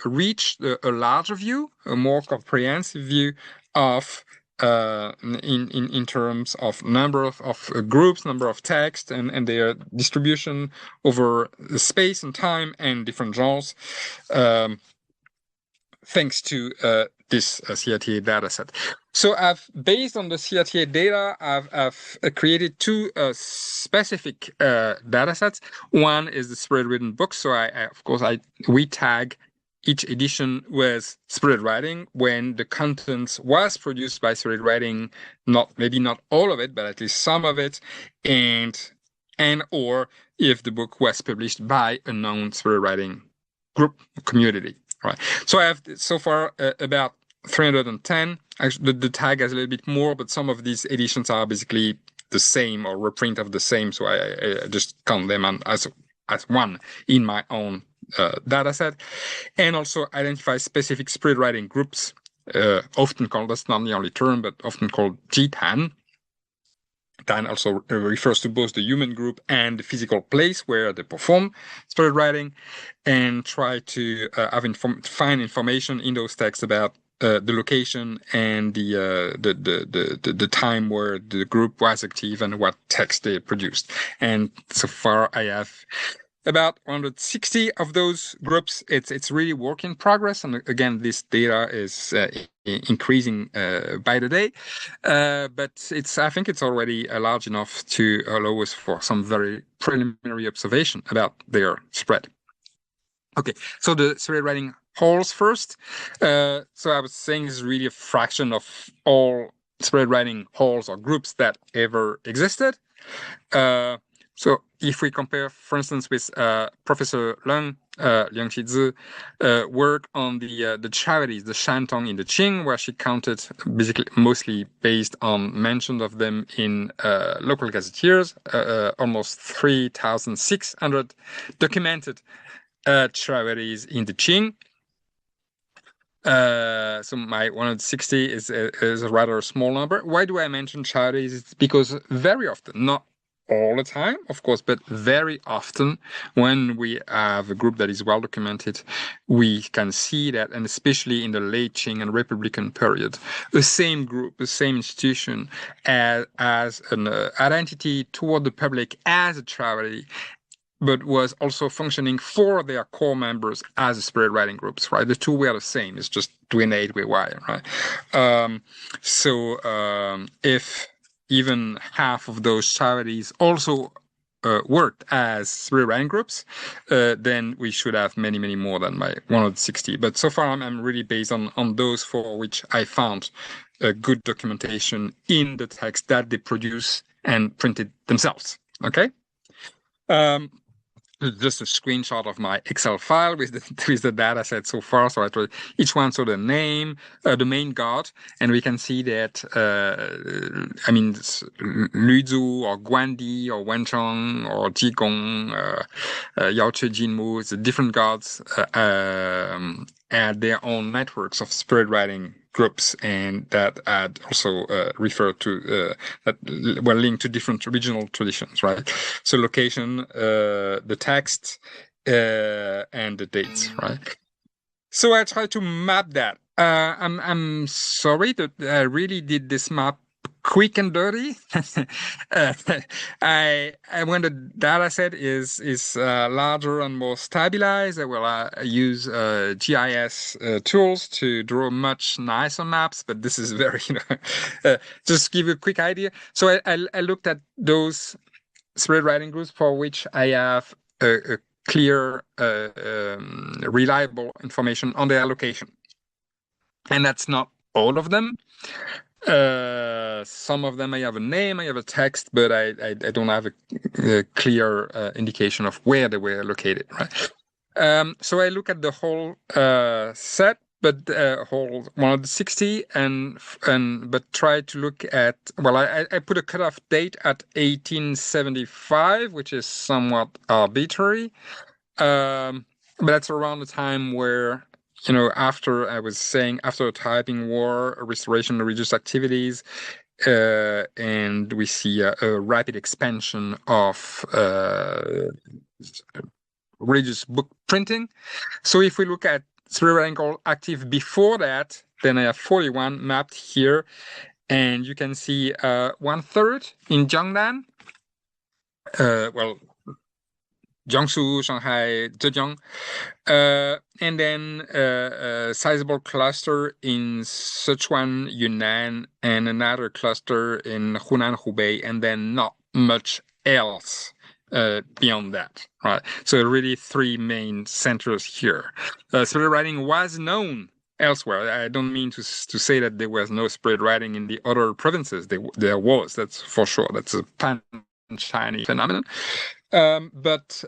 reach a larger view, a more comprehensive view of in terms of number of groups, number of texts, and their distribution over space and time and different genres, thanks to this CRTA dataset. So based on the CRTA data, I've created two specific datasets. One is the spirit written book. So we tag each edition with spirit writing when the contents was produced by spirit writing, maybe not all of it, but at least some of it, and or if the book was published by a known spirit writing group community, right? So I have so far about 310. Actually, the tag has a little bit more, but some of these editions are basically the same or reprint of the same. So I just count them as one in my own data set, and also identify specific spirit writing groups, often called, that's not the only term, but often called Jitan. Tan also refers to both the human group and the physical place where they perform spirit writing, and try to find information in those texts about the location and the time where the group was active and what text they produced. And so far I have about 160 of those groups. It's really work in progress, and again, this data is increasing by the day. But I think it's already large enough to allow us for some very preliminary observation about their spread. Okay, so the spirit writing halls first. So I was saying this is really a fraction of all spirit writing halls or groups that ever existed. So if we compare, for instance, with Professor Liang Qizi, work on the charities, the Shantong in the Qing, where she counted basically mostly based on mention of them in local gazetteers, almost 3,600 documented charities in the Qing. So my 160 is a rather small number. Why do I mention charities? It's because very often, not all the time, of course, but very often when we have a group that is well documented, we can see that, and especially in the late Qing and Republican period, the same group, the same institution as an identity toward the public as a charity, but was also functioning for their core members as spirit writing groups, right? The two were the same. It's just dwindled with Y, right? So if even half of those charities also worked as spread writing groups, then we should have many, many more than my 160. But so far, I'm really based on those for which I found good documentation in the text that they produce and printed themselves. Okay. Just a screenshot of my Excel file with the data set so far. So I tried each one, so the name, the main god, and we can see that, Lüzu or Guandi or Wenchong or Jigong, Yao Che Jinmu, the different gods, add their own networks of spirit writing groups, and that add also refer to that were linked to different regional traditions, right? So location, the text, and the dates, right? So I try to map that. I'm sorry that I really did this map quick and dirty. When the data set is larger and more stabilized, I will use GIS tools to draw much nicer maps. But this is very, just give you a quick idea. So I looked at those spread writing groups for which I have a clear, reliable information on their location, and that's not all of them. Some of them I have a name, I have a text, but I don't have a clear indication of where they were located, right? So I look at the whole set, but whole 160, but try to look at, well, I put a cutoff date at 1875, which is somewhat arbitrary, but that's around the time where, after the Taiping War, restoration of religious activities, and we see a rapid expansion of religious book printing. So if we look at spirit writing active before that, then I have 41 mapped here, and you can see 1/3 in Jiangnan. Jiangsu, Shanghai, Zhejiang, and then a sizable cluster in Sichuan, Yunnan, and another cluster in Hunan, Hubei, and then not much else beyond that, right? So really 3 main centers here. Spirit writing was known elsewhere. I don't mean to say that there was no spirit writing in the other provinces. There was, that's for sure. That's a pan-Chinese phenomenon. But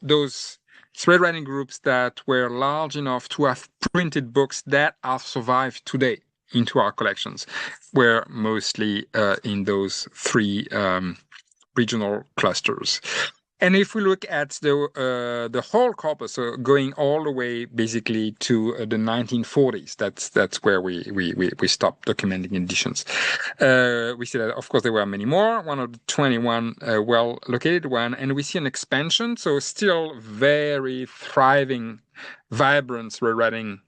those spirit writing groups that were large enough to have printed books that have survived today into our collections were mostly in those 3 regional clusters. And if we look at the whole corpus, so going all the way basically to the 1940s, that's where we stopped documenting editions. We see that, of course, there were many more, 121 well-located one, and we see an expansion. So still very thriving, vibrant spirit writing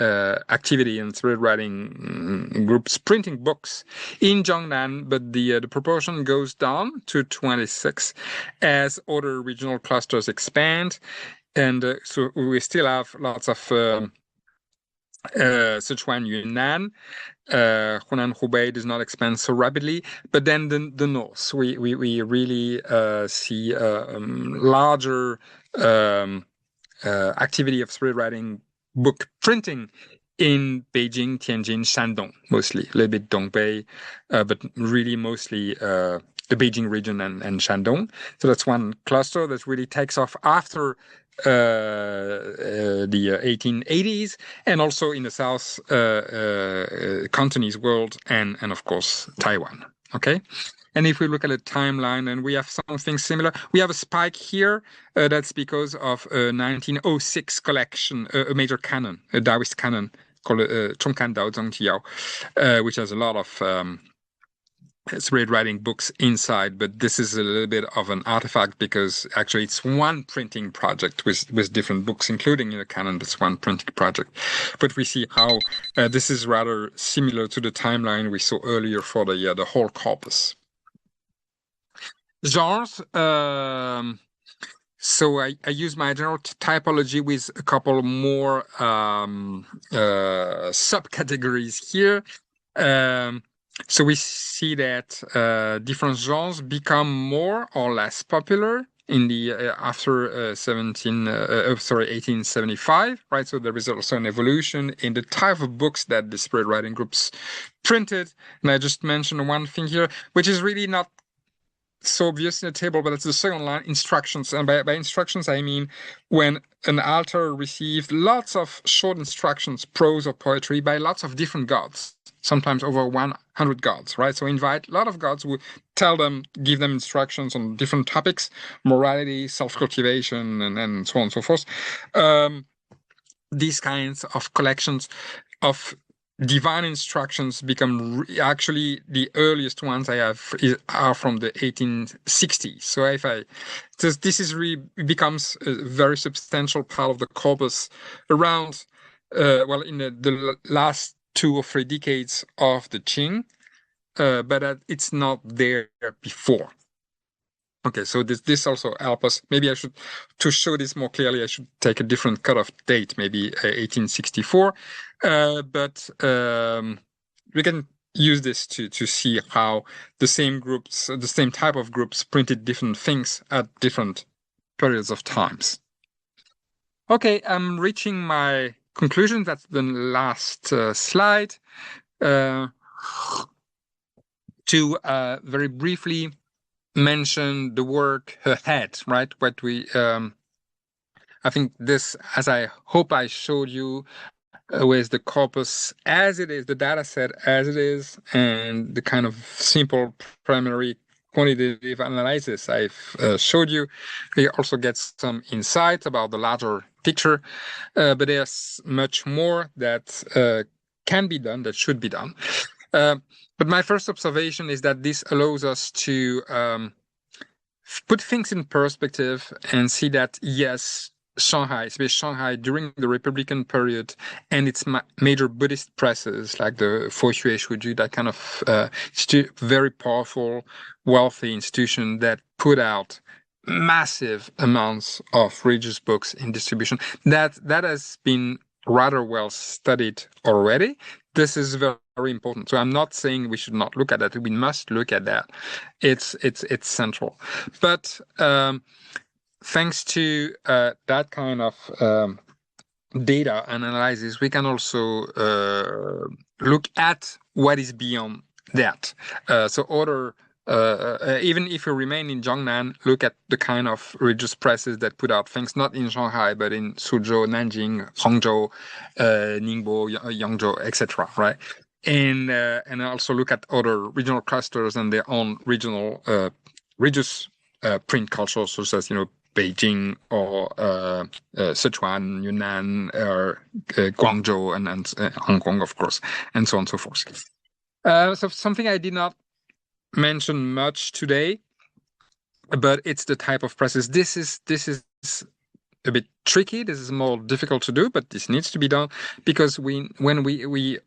activity and spirit writing groups printing books in Jiangnan, but the proportion goes down to 26 as other regional clusters expand, and so we still have lots of Sichuan, Yunnan, Hunan, Hubei does not expand so rapidly, but then the north, we really see larger activity of spirit writing book printing in Beijing, Tianjin, Shandong, mostly, a little bit Dongbei, but really mostly the Beijing region and Shandong. So that's one cluster that really takes off after the 1880s, and also in the South Cantonese world, and of course Taiwan. Okay. And if we look at a timeline, and we have something similar, we have a spike here. That's because of a 1906 collection, a major canon, a Taoist canon called Chongkan Dao Zhongjiao, which has a lot of spirit writing books inside. But this is a little bit of an artifact because actually it's one printing project with different books, including in the canon. That's one printing project. But we see how this is rather similar to the timeline we saw earlier for the whole corpus. Genres. So I use my general typology with a couple more subcategories here. So we see that different genres become more or less popular in the after 1875, right? So there is also an evolution in the type of books that the spirit writing groups printed. And I just mentioned one thing here, which is really not so obvious in the table, but it's the second line, instructions. And by instructions, I mean when an altar received lots of short instructions, prose or poetry, by lots of different gods, sometimes over 100 gods, right? So invite a lot of gods who tell them, give them instructions on different topics, morality, self-cultivation, and so on and so forth. These kinds of collections of divine instructions become actually the earliest ones I have are from the 1860s. So this is really becomes a very substantial part of the corpus around in the last 2 or 3 decades of the Qing, but it's not there before. Okay, so this also helps us. Maybe I should, to show this more clearly, I should take a different cutoff date, maybe 1864. But we can use this to see how the same groups, the same type of groups printed different things at different periods of times. Okay, I'm reaching my conclusion. That's the last slide. To very briefly mention the work ahead, right? What we, I think this, as I hope I showed you, with the corpus as it is, the data set as it is, and the kind of simple primary quantitative analysis I've showed you, we also get some insight about the larger picture, but there's much more that can be done, that should be done. But my first observation is that this allows us to put things in perspective and see that, yes, Shanghai, especially Shanghai during the Republican period and its major Buddhist presses like the Foxue Shuju, that kind of very powerful, wealthy institution that put out massive amounts of religious books in distribution. That has been rather well studied already. This is very, very important. So I'm not saying we should not look at that. We must look at that. It's central. But thanks to that kind of data analysis, we can also look at what is beyond that. So other even if you remain in Jiangnan, look at the kind of religious presses that put out things, not in Shanghai, but in Suzhou, Nanjing, Hangzhou, Ningbo, Yangzhou, etc. Right? And also look at other regional clusters and their own regional religious print cultures, such as Beijing or Sichuan, Yunnan, or Guangzhou, and Hong Kong, of course, and so on and so forth. So something I did not mention much today, but it's the type of presses. This is a bit tricky. This is more difficult to do, but this needs to be done because when we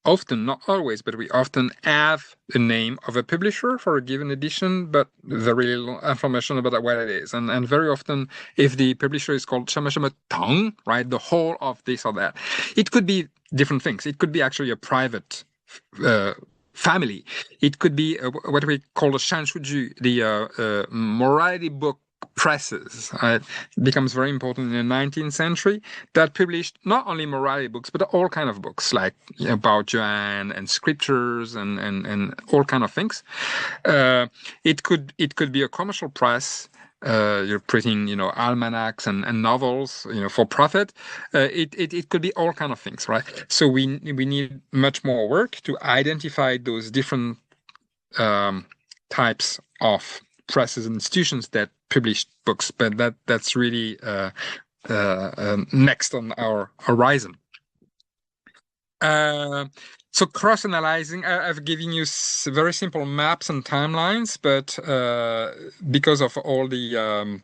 often, not always, but we often have the name of a publisher for a given edition, but very little information about what it is. And very often, if the publisher is called Shama Tang, right, the whole of this or that, it could be different things. It could be actually a private family. It could be what we call the Shanshuju, the morality book presses. It becomes very important in the 19th century that published not only morality books, but all kind of books like about Yuan and scriptures and all kind of things. It could be a commercial press. You're printing, almanacs and novels, for profit. It could be all kind of things, right? So we need much more work to identify those different types of presses and institutions that publish books, but that's really next on our horizon. So cross-analyzing, I've given you very simple maps and timelines, but because of all the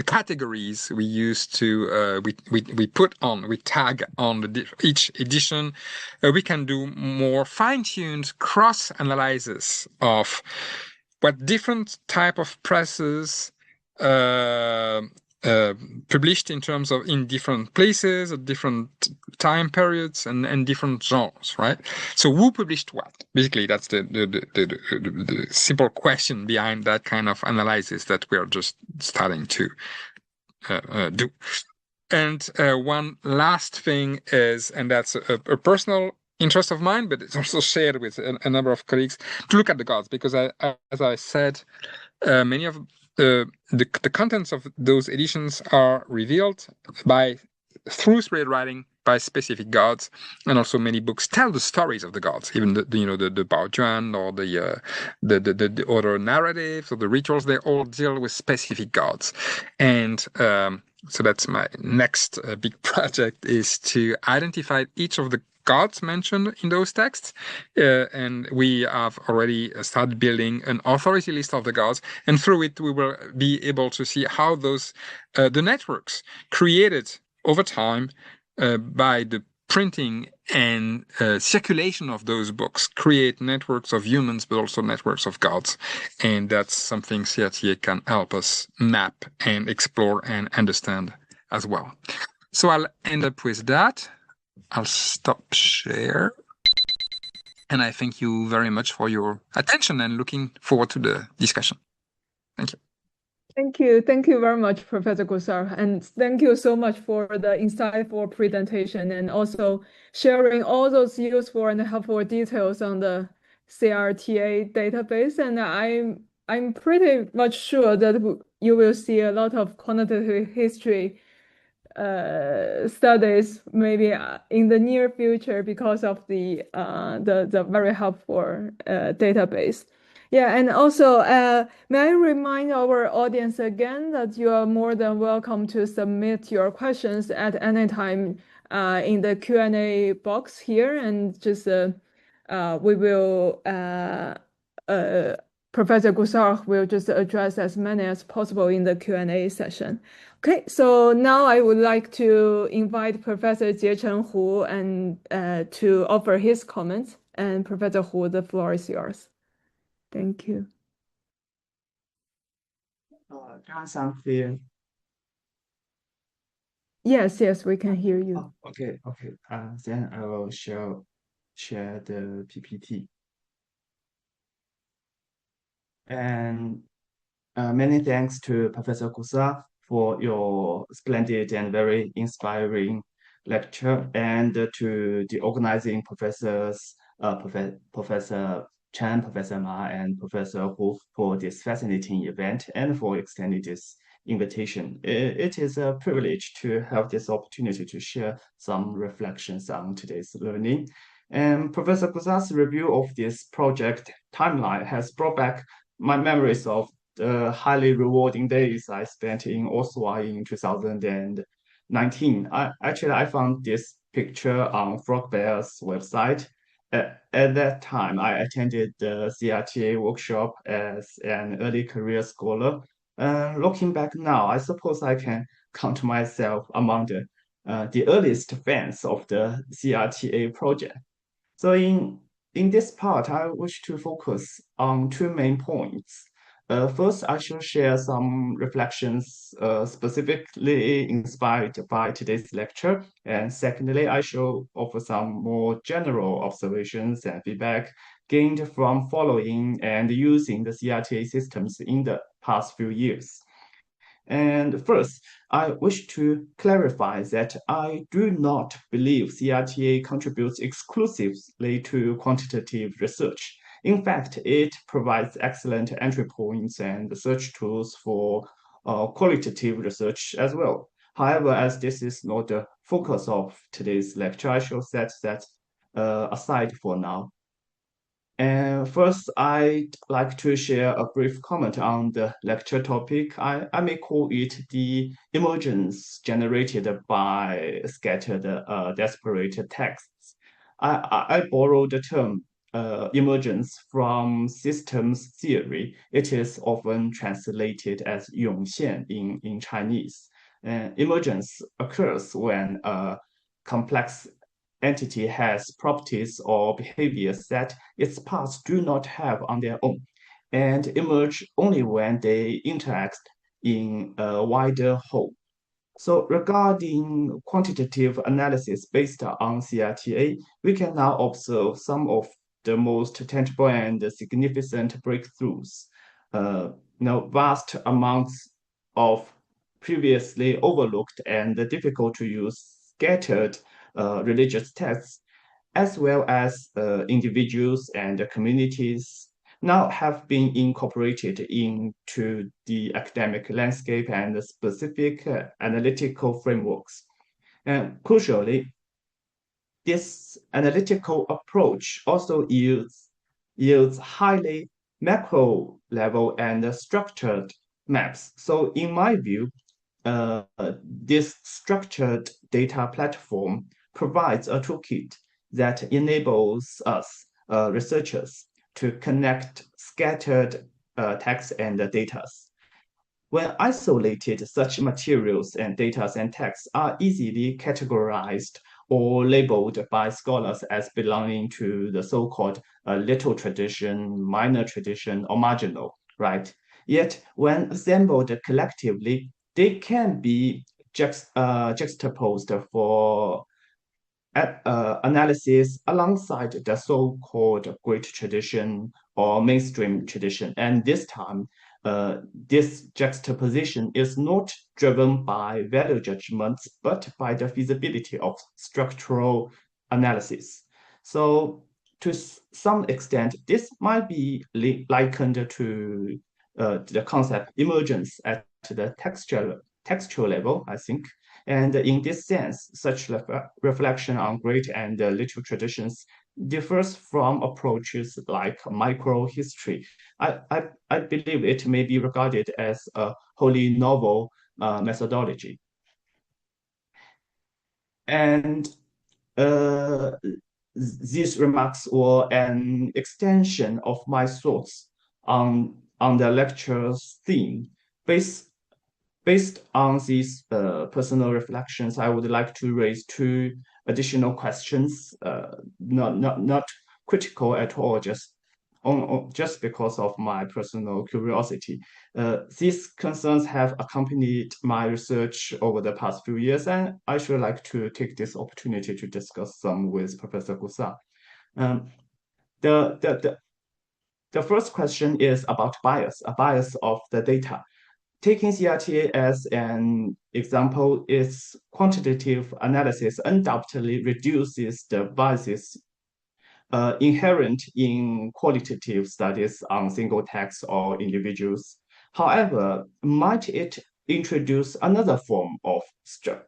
categories we use to we tag on each edition, we can do more fine-tuned cross-analysis of what different type of presses published in terms of in different places at different time periods and different genres, right? So who published what? Basically, that's the simple question behind that kind of analysis that we are just starting to do. And one last thing is, and that's a personal interest of mine, but it's also shared with a number of colleagues, to look at the gods, because as I said, many of the contents of those editions are revealed through spirit writing by specific gods, and also many books tell the stories of the gods. Even the Baojuan or the other narratives or the rituals, they all deal with specific gods. And so that's my next big project, is to identify each of the gods mentioned in those texts, and we have already started building an authority list of the gods, and through it we will be able to see how those the networks created over time by the printing and circulation of those books create networks of humans, but also networks of gods, and that's something CRTA can help us map and explore and understand as well. So I'll end up with that. I'll stop share. And I thank you very much for your attention and looking forward to the discussion. Thank you. Thank you. Thank you very much, Professor Goussard. And thank you so much for the insightful presentation and also sharing all those useful and helpful details on the CRTA database. And I'm pretty much sure that you will see a lot of quantitative history studies maybe in the near future because of the very helpful database. Yeah, and also may I remind our audience again that you are more than welcome to submit your questions at any time in the Q&A box here, and just we will Professor Goussard will just address as many as possible in the Q&A session. Okay, so now I would like to invite Professor Jiecheng Hu and to offer his comments. And Professor Hu, the floor is yours. Thank you. Can sound clear? Yes, we can hear you. Oh, okay. Then I will share the PPT. And many thanks to Professor Goussard for your splendid and very inspiring lecture, and to the organizing professors, Professor Chen, Professor Ma, and Professor Hu for this fascinating event and for extending this invitation. It is a privilege to have this opportunity to share some reflections on today's learning. And Professor Goussard's review of this project timeline has brought back my memories of the highly rewarding days I spent in Oslo in 2019. I found this picture on Frogbear's website. At that time, I attended the CRTA workshop as an early career scholar. Looking back now, I suppose I can count myself among the earliest fans of the CRTA project. So in this part, I wish to focus on two main points. First, I shall share some reflections specifically inspired by today's lecture. And secondly, I shall offer some more general observations and feedback gained from following and using the CRTA systems in the past few years. And first, I wish to clarify that I do not believe CRTA contributes exclusively to quantitative research. In fact, it provides excellent entry points and search tools for qualitative research as well. However, as this is not the focus of today's lecture, I shall set that aside for now. And first, I'd like to share a brief comment on the lecture topic. I may call it the emergence generated by scattered disparate texts. I borrow the term emergence from systems theory. It is often translated as 涌现 in Chinese. Emergence occurs when a complex entity has properties or behaviors that its parts do not have on their own, and emerge only when they interact in a wider whole. So regarding quantitative analysis based on CRTA, we can now observe some of the most tangible and significant breakthroughs. Vast amounts of previously overlooked and difficult to use scattered religious texts, as well as individuals and communities, now have been incorporated into the academic landscape and specific analytical frameworks. And crucially, this analytical approach also yields highly macro level and structured maps. So in my view, this structured data platform provides a toolkit that enables us researchers to connect scattered text and data. When isolated, such materials and data and texts are easily categorized or labeled by scholars as belonging to the so-called little tradition, minor tradition, or marginal, right? Yet, when assembled collectively, they can be juxtaposed for analysis alongside the so-called great tradition or mainstream tradition. And this time, this juxtaposition is not driven by value judgments, but by the feasibility of structural analysis. So to some extent, this might be likened to the concept emergence at the textual level, I think. And in this sense, such reflection on great and little traditions differs from approaches like microhistory. I believe it may be regarded as a wholly novel methodology. And these remarks were an extension of my thoughts on the lecture's theme. Based on these personal reflections, I would like to raise two additional questions, not critical at all, just because of my personal curiosity. These concerns have accompanied my research over the past few years, and I should like to take this opportunity to discuss some with Professor Goussat. The first question is about bias, a bias of the data. Taking CRTA as an example, its quantitative analysis undoubtedly reduces the biases inherent in qualitative studies on single text or individuals. However, might it introduce another form of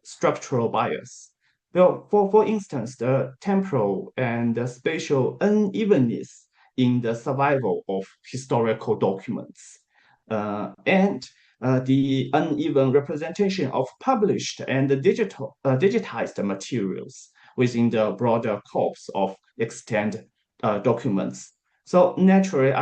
structural bias? Well, for instance, the temporal and the spatial unevenness in the survival of historical documents. And the uneven representation of published and digitized materials within the broader corpus of extant documents. So naturally,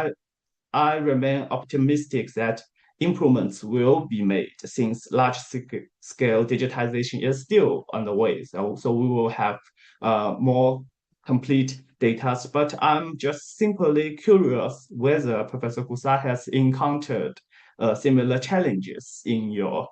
I remain optimistic that improvements will be made since large-scale digitization is still on the way. So we will have more complete data, but I'm just simply curious whether Professor Goussat has encountered similar challenges in your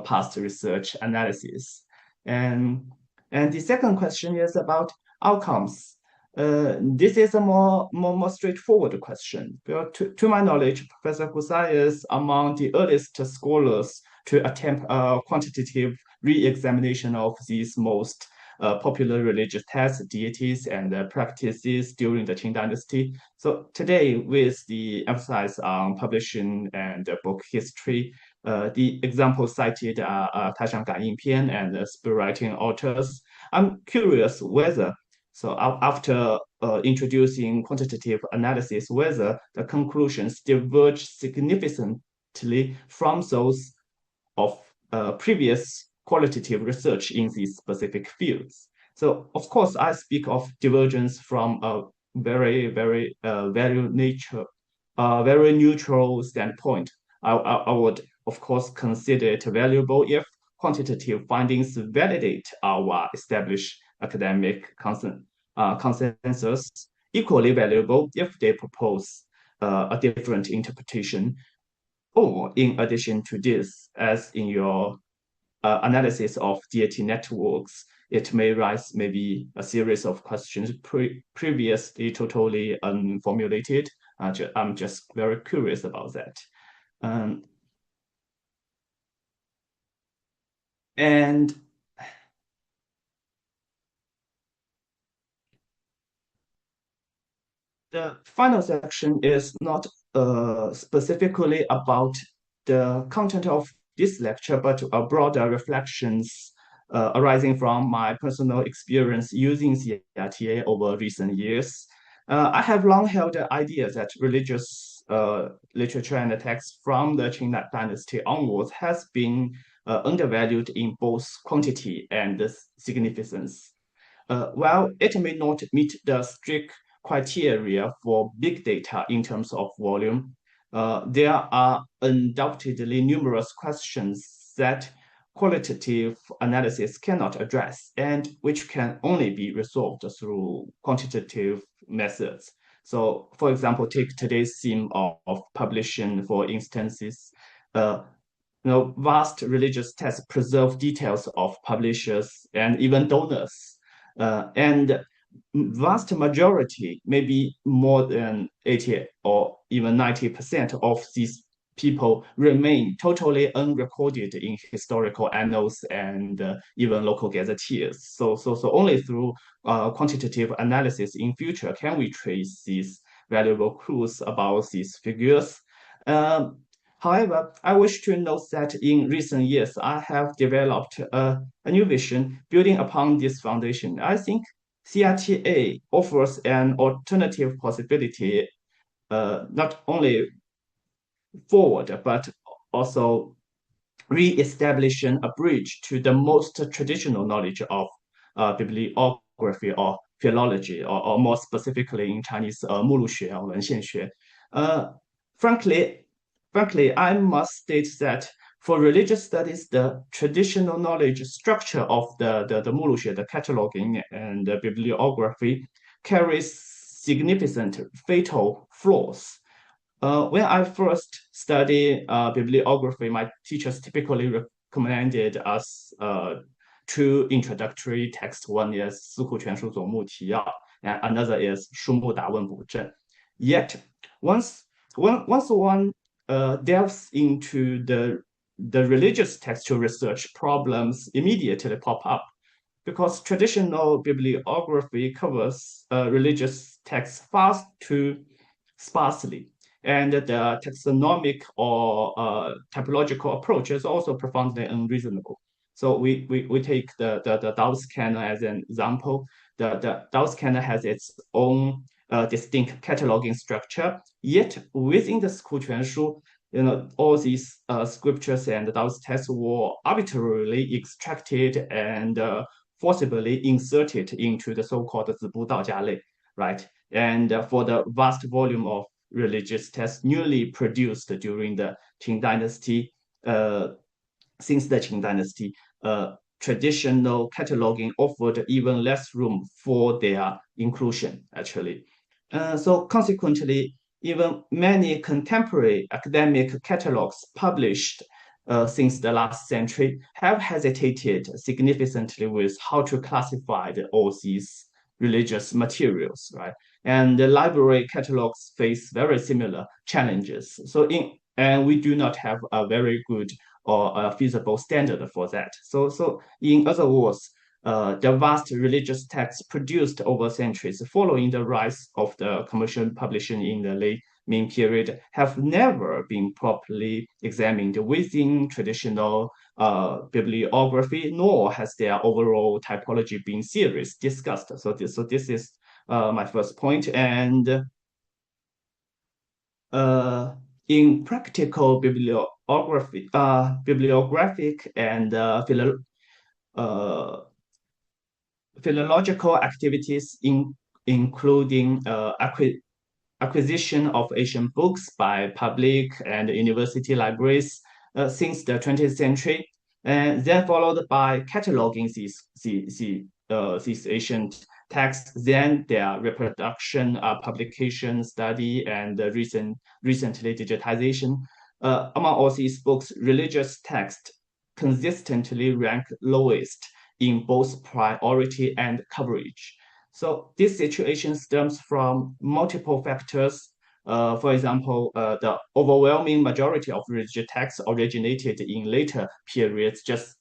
past research analysis. And the second question is about outcomes. This is a more straightforward question. To my knowledge, Professor Goussat is among the earliest scholars to attempt a quantitative re-examination of these most popular religious texts, deities, and practices during the Qing Dynasty. So today, with the emphasis on publishing and book history, the examples cited are Taishan Ganying Pian and spirit writing authors. I'm curious whether, so after introducing quantitative analysis, whether the conclusions diverge significantly from those of previous qualitative research in these specific fields. So, of course, I speak of divergence from a very neutral standpoint. I would, of course, consider it valuable if quantitative findings validate our established academic consensus, equally valuable if they propose a different interpretation. Or in addition to this, as in your analysis of DAT networks, it may raise maybe a series of questions previously totally unformulated. I'm just very curious about that. And the final section is not specifically about the content of this lecture, but broader reflections arising from my personal experience using CRTA over recent years. I have long held the idea that religious literature and texts from the Qing dynasty onwards has been undervalued in both quantity and significance. While it may not meet the strict criteria for big data in terms of volume, there are undoubtedly numerous questions that qualitative analysis cannot address and which can only be resolved through quantitative methods. So, for example, take today's theme of publishing, for instances. Vast religious texts preserve details of publishers and even donors. And vast majority, maybe more than 80 or even 90% of these people remain totally unrecorded in historical annals and even local gazetteers. So only through quantitative analysis in future can we trace these valuable clues about these figures. However, I wish to note that in recent years, I have developed a new vision building upon this foundation. I think CRTA offers an alternative possibility, not only forward, but also re-establishing a bridge to the most traditional knowledge of bibliography or philology, or more specifically in Chinese, 目录学 or 文献学. Frankly, I must state that for religious studies, the traditional knowledge structure of the 目录学, the cataloging and the bibliography, carries significant fatal flaws. When I first studied bibliography, my teachers typically recommended us two introductory texts. One is 四库全书总目提要, and another is 书目答问补正. Yet, once one delves into the religious textual research, problems immediately pop up, because traditional bibliography covers religious texts far too sparsely, and the taxonomic or typological approach is also profoundly unreasonable. So we take the Daoist canon as an example. The Daoist canon has its own distinct cataloging structure, yet within the 四库全书, all these scriptures and Daoist texts were arbitrarily extracted and forcibly inserted into the so-called 子部道家类, right? And for the vast volume of religious texts newly produced during the Qing dynasty, since the Qing dynasty, traditional cataloging offered even less room for their inclusion, actually. So consequently, even many contemporary academic catalogs published since the last century have hesitated significantly with how to classify all these religious materials, right? And the library catalogs face very similar challenges. And we do not have a very good or a feasible standard for that. So in other words, the vast religious texts produced over centuries following the rise of the commercial publishing in the late Ming period have never been properly examined within traditional bibliography, nor has their overall typology been seriously discussed. So this is my first point. And in practical bibliographic and philological activities, including acquisition of Asian books by public and university libraries since the 20th century, and then followed by cataloging these ancient texts, then their reproduction, publication, study, and recently digitization. among all these books, religious texts consistently rank lowest in both priority and coverage. So this situation stems from multiple factors. For example, the overwhelming majority of religious texts originated in later periods, just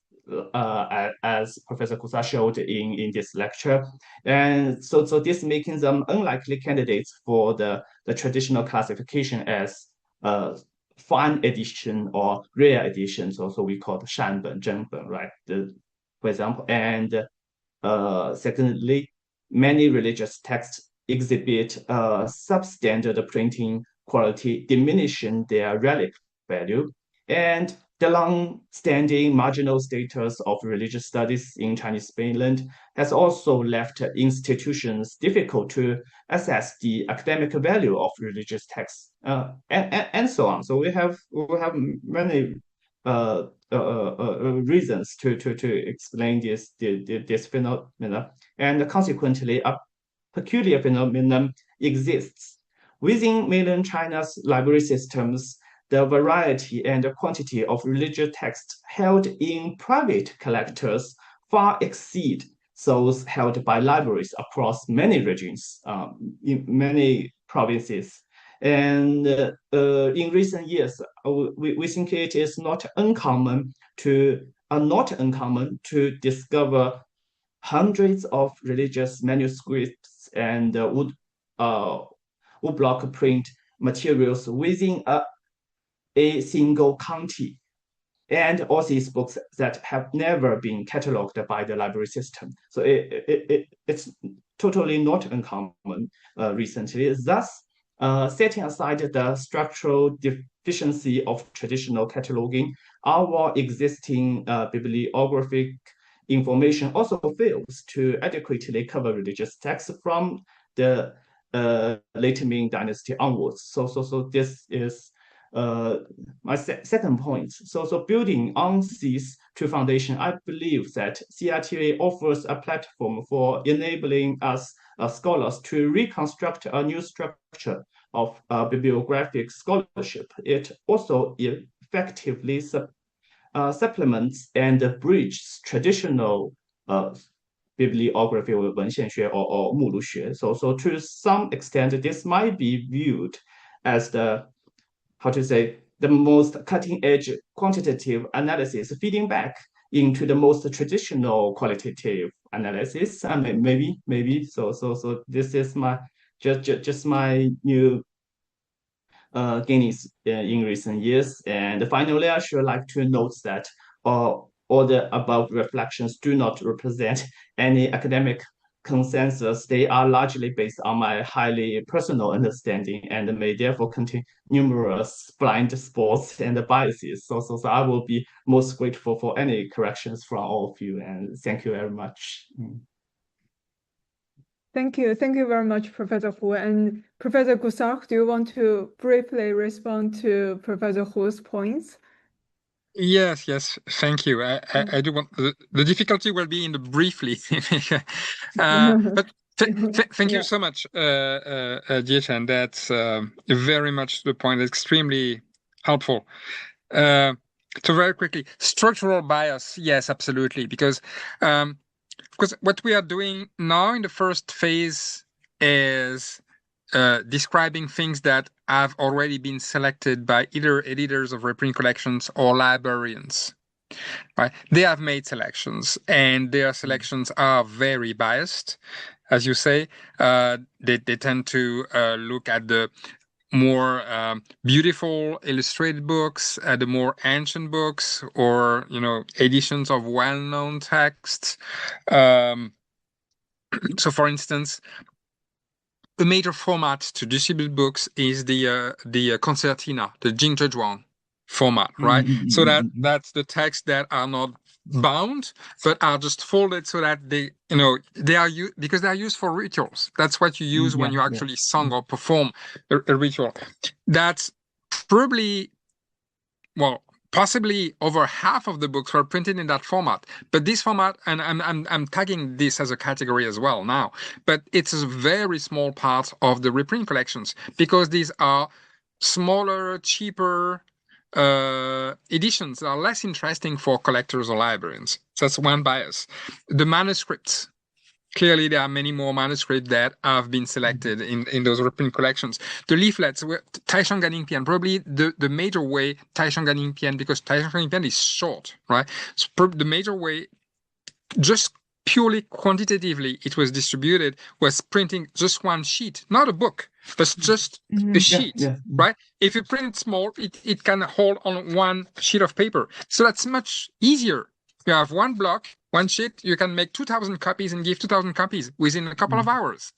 as Professor Kusa showed in this lecture. And so this making them unlikely candidates for the traditional classification as fine edition or rare editions, also we call it 善本, 真本, right? For example, and secondly, many religious texts exhibit substandard printing quality, diminishing their relic value. And the long-standing marginal status of religious studies in Chinese mainland has also left institutions difficult to assess the academic value of religious texts, and so on. So we have many reasons to explain this phenomenon, and consequently, a peculiar phenomenon exists within mainland China's library systems. The variety and quantity of religious texts held in private collectors far exceed those held by libraries across many regions, in many provinces. And in recent years, we think it is not uncommon to discover hundreds of religious manuscripts and woodblock print materials within a single county, and all these books that have never been cataloged by the library system. So it's totally not uncommon recently. Thus, setting aside the structural deficiency of traditional cataloging, our existing bibliographic information also fails to adequately cover religious texts from the late Ming Dynasty onwards. So this is my second point. So building on these two foundations, I believe that CRTA offers a platform for enabling us scholars to reconstruct a new structure of bibliographic scholarship. It also effectively supplements and bridges traditional bibliography, 文献学 or 目录学. So to some extent, this might be viewed as the most cutting-edge quantitative analysis feeding back into the most traditional qualitative analysis. I mean, maybe. So this is my just my new gains in recent years. And finally, I should like to note that all the above reflections do not represent any academic consensus. They are largely based on my highly personal understanding and may therefore contain numerous blind spots and biases. So I will be most grateful for any corrections from all of you, and thank you very much. Thank you very much, Professor Hu. And Professor Gusark, do you want to briefly respond to Professor Hu's points? Yes, thank you. I do want the difficulty will be in the briefly, but thank you so much, Jiechan. That's very much the point. Extremely helpful. So very quickly, structural bias. Yes, absolutely, because what we are doing now in the first phase is describing things that have already been selected by either editors of reprint collections or librarians. Right? They have made selections, and their selections are very biased, as you say. They tend to look at the more beautiful illustrated books, at the more ancient books, or editions of well-known texts. So, for instance, a major format to distribute books is the concertina, the Jingzhezhuang format, right? So that's the texts that are not bound, but are just folded so that they are used because they are used for rituals. That's what you use when you actually sing or perform a ritual. That's probably, possibly over half of the books were printed in that format. But this format, and I'm tagging this as a category as well now, but it's a very small part of the reprint collections because these are smaller, cheaper editions are less interesting for collectors or librarians. That's one bias. The manuscripts. Clearly, there are many more manuscripts that have been selected in those reprint collections. The leaflets, Taishan Ganing Pian, probably the major way Taishan Ganing Pian, because Taishan Ganing Pian is short, right? So the major way, just purely quantitatively, it was distributed, was printing just one sheet, not a book, but just a sheet, right? If you print small, it can hold on one sheet of paper. So that's much easier. You have one block, one sheet, you can make 2,000 copies and give 2,000 copies within a couple of hours,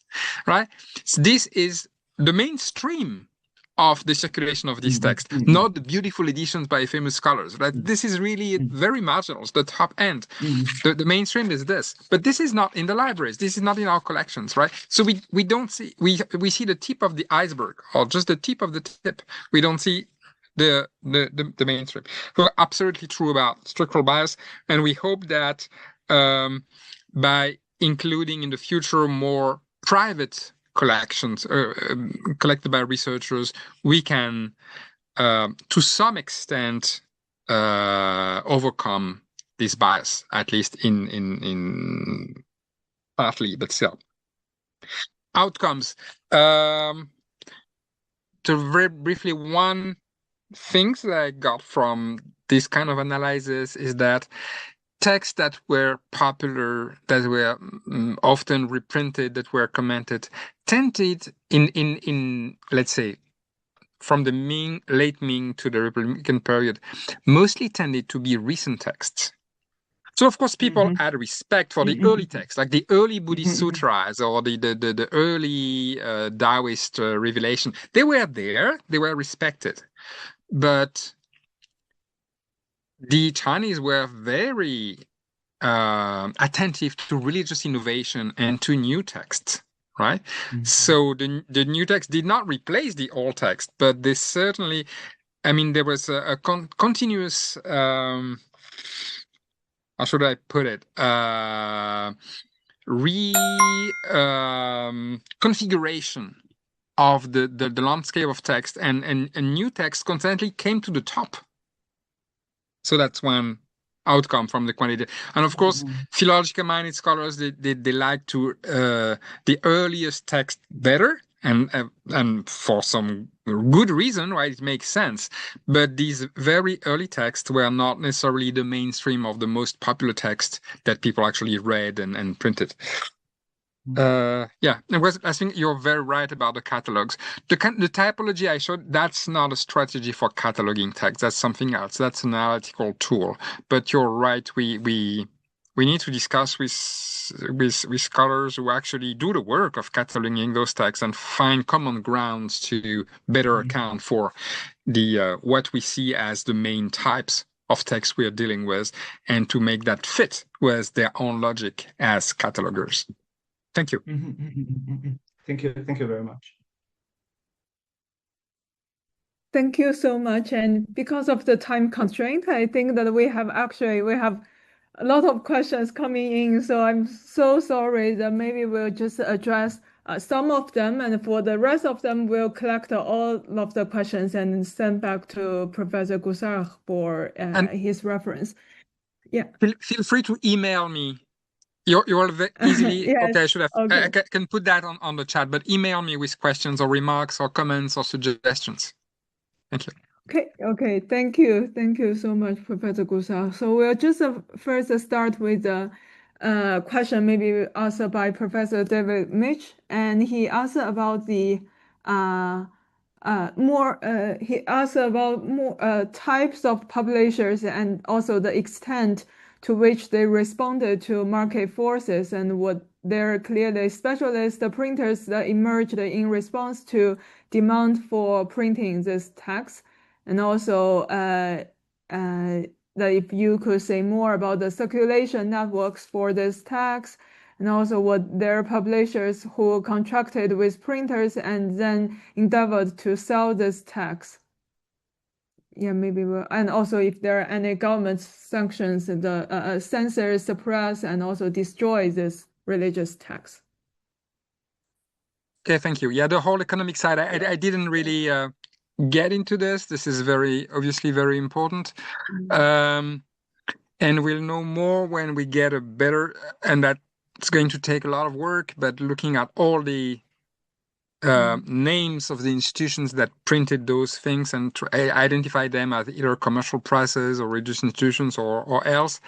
right? So this is the mainstream of the circulation of this text, not the beautiful editions by famous scholars. Right? This is really very marginal, the top end. The mainstream is this, but this is not in the libraries. This is not in our collections, right? So we don't see, we see the tip of the iceberg, or just the tip of the tip. We don't see the mainstream. So absolutely true about structural bias, and we hope that by including in the future more private collections collected by researchers, we can, to some extent, overcome this bias, at least in partly, but still. Outcomes. To very briefly, one thing that I got from this kind of analysis is that texts that were popular, that were often reprinted, that were commented, tended in let's say, from the late Ming to the Republican period, mostly tended to be recent texts. So, of course, people had respect for the early texts, like the early Buddhist sutras or the early Taoist revelation. They were there, they were respected. But the Chinese were very attentive to religious innovation and to new texts, right? So the new text did not replace the old text, but they certainly, I mean, there was a continuous, how should I put it, configuration of the landscape of text, and new text constantly came to the top. So that's one outcome from the quantity. And of course, philological-minded scholars, they like to the earliest text better, and for some good reason, right? It makes sense. But these very early texts were not necessarily the mainstream of the most popular text that people actually read and printed. I think you're very right about the catalogs. The typology I showed, that's not a strategy for cataloging text. That's something else. That's an analytical tool. But you're right. We need to discuss with scholars who actually do the work of cataloging those texts and find common grounds to better account for the what we see as the main types of text we are dealing with, and to make that fit with their own logic as catalogers. Thank you. Thank you very much. Thank you so much. And because of the time constraint, I think that we have a lot of questions coming in. So I'm so sorry that maybe we'll just address some of them, and for the rest of them, we'll collect all of the questions and send back to Professor Goussard for his reference. Yeah. Feel free to email me. You're easily yes. okay. I should have. Okay. I can put that on the chat, but email me with questions or remarks or comments or suggestions. Thank you. Okay. Thank you so much, Professor Goussard. So we'll just first start with the question maybe asked by Professor David Mitch, and he asked about the he asked about more types of publishers and also the extent to which they responded to market forces, and what they're clearly specialist printers that emerged in response to demand for printing this text. And also that if you could say more about the circulation networks for this text, and also what their publishers who contracted with printers and then endeavored to sell this text. Yeah, maybe and also if there are any government sanctions, the censor, suppress, and also destroy this religious text. Okay, thank you. Yeah, the whole economic side, I didn't really get into this. This is obviously very important. And we'll know more when we get a better, and that's going to take a lot of work, but looking at all the names of the institutions that printed those things and identify them as either commercial prices or religious institutions or else.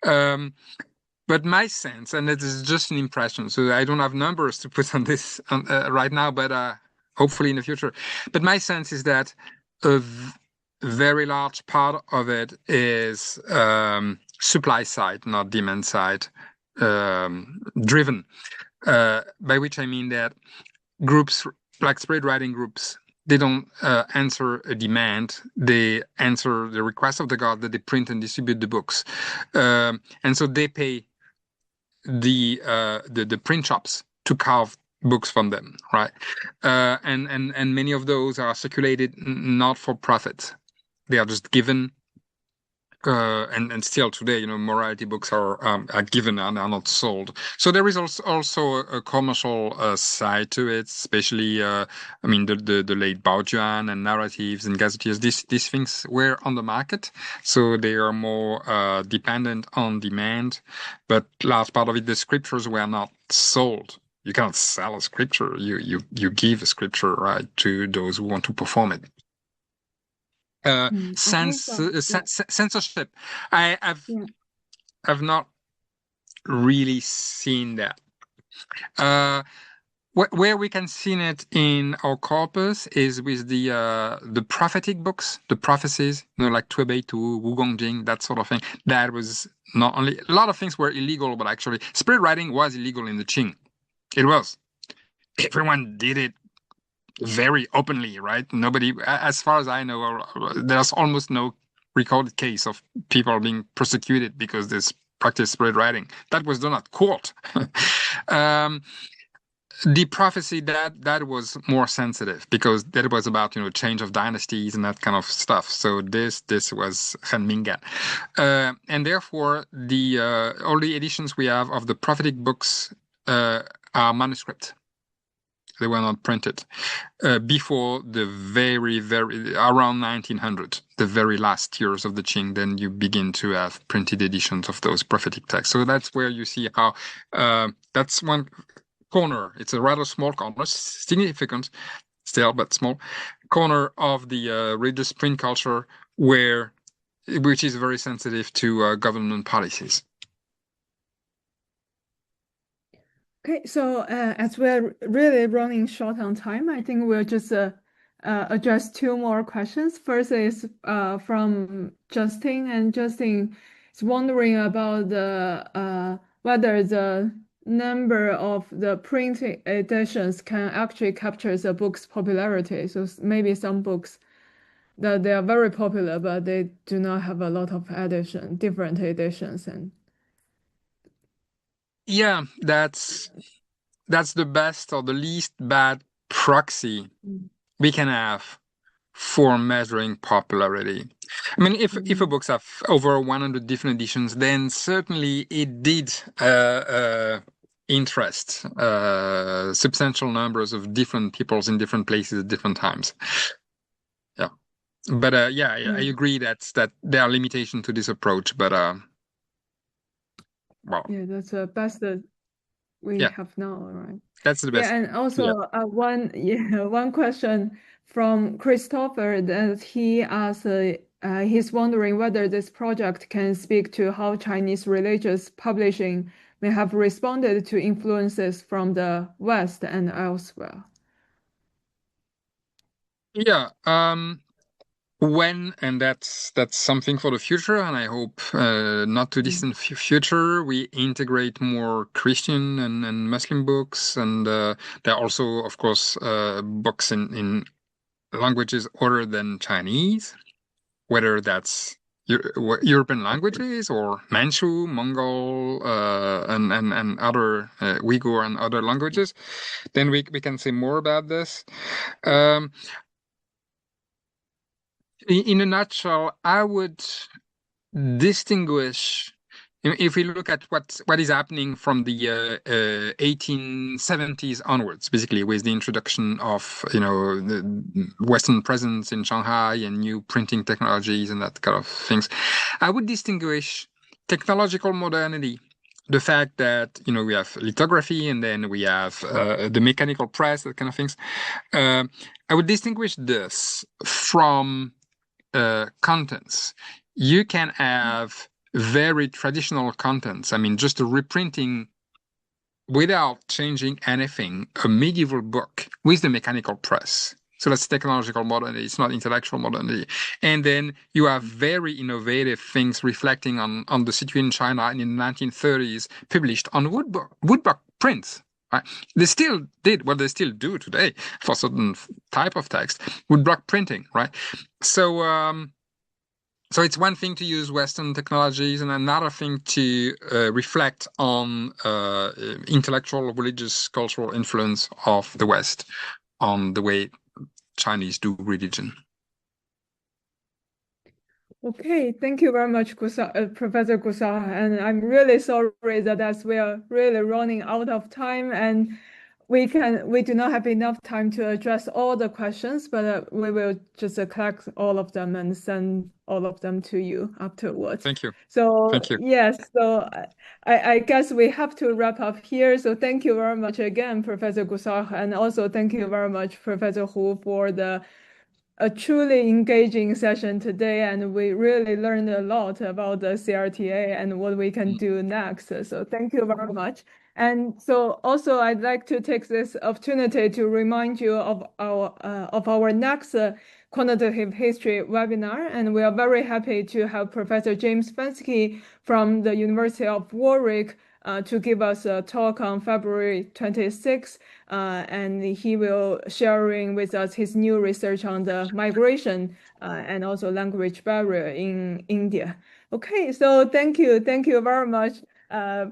But my sense, and it is just an impression, so I don't have numbers to put on this right now, but hopefully in the future. But my sense is that a very large part of it is supply side, not demand side driven, by which I mean that groups like spread writing groups, they don't answer a demand. They answer the request of the God that they print and distribute the books. And so they pay the print shops to carve books from them, right? And many of those are circulated not for profit. They are just given. And still today, morality books are given and are not sold. So there is also a commercial side to it, especially, the late Baojuan and narratives and gazetteers. These things were on the market, so they are more dependent on demand. But large part of it, the scriptures were not sold. You cannot sell a scripture. You give a scripture, right, to those who want to perform it. Censorship. I've not really seen that. Where we can see it in our corpus is with the prophetic books, the prophecies, like Tui Tu, Wu Gongjing, that sort of thing. That was not only a lot of things were illegal, but actually spirit writing was illegal in the Qing. It was. Everyone did it very openly, right? Nobody, as far as I know, there's almost no recorded case of people being persecuted because they practice spread writing. That was done at court. The prophecy that was more sensitive because that was about change of dynasties and that kind of stuff. So this was Renmingan, and therefore the all the editions we have of the prophetic books are manuscript. They were not printed before the very around 1900, the very last years of the Qing. Then you begin to have printed editions of those prophetic texts. So that's where you see how that's one corner. It's a rather small corner, significant still, but small corner of the religious print culture which is very sensitive to government policies. Okay, so as we're really running short on time, I think we'll just address two more questions. First is from Justin, and Justin is wondering about whether the number of the print editions can actually capture the book's popularity. So maybe some books that they are very popular, but they do not have a lot of different editions. And yeah, that's the best or the least bad proxy we can have for measuring popularity. I mean, if a books have over 100 different editions, then certainly it did interest substantial numbers of different peoples in different places at different times. Yeah, but I agree that there are limitations to this approach. But well, yeah, that's the best that we have now, right? That's the best. Yeah, and also one question from Christopher that he asked. He's wondering whether this project can speak to how Chinese religious publishing may have responded to influences from the West and elsewhere. Yeah, and that's something for the future, and I hope not too distant future, we integrate more Christian and Muslim books, and there are also, of course, books in languages other than Chinese, whether that's European languages or Manchu, Mongol, and other Uyghur and other languages. Then we can say more about this. In a nutshell, I would distinguish If we look at what is happening from the 1870s onwards, basically with the introduction of the Western presence in Shanghai and new printing technologies and that kind of things, I would distinguish technological modernity, the fact that we have lithography and then we have the mechanical press, that kind of things. I would distinguish this from contents. You can have very traditional contents. I mean, just a reprinting without changing anything, a medieval book with the mechanical press. So that's technological modernity. It's not intellectual modernity. And then you have very innovative things reflecting on the situation in China in the 1930s, published on woodblock prints. Right? They still did what they still do today for certain type of text, woodblock printing, right? So it's one thing to use Western technologies and another thing to reflect on intellectual, religious, cultural influence of the West on the way Chinese do religion. Okay, thank you very much, Professor Coursat. And I'm really sorry that as we are really running out of time and we do not have enough time to address all the questions, but we will just collect all of them and send all of them to you afterwards. Thank you. So Thank you. Yes, so I guess we have to wrap up here. So thank you very much again, Professor Coursat, and also thank you very much, Professor Hu, for a truly engaging session today, and we really learned a lot about the CRTA and what we can do next. So thank you very much. And so also I'd like to take this opportunity to remind you of our next quantitative history webinar, and we are very happy to have Professor James Fenske from the University of Warwick to give us a talk on February 26th, and he will sharing with us his new research on the migration and also language barrier in India. Okay, so thank you very much,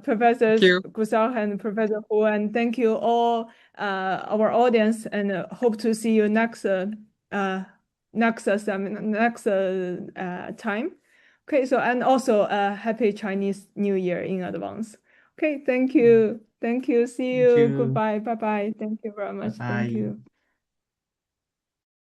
Professors Coursat and Professor Hu, and thank you all our audience, and hope to see you next time. Okay, so and also happy Chinese New Year in advance. Okay, thank you. See you. Goodbye. Bye-bye. Thank you very much. Bye-bye. Thank you.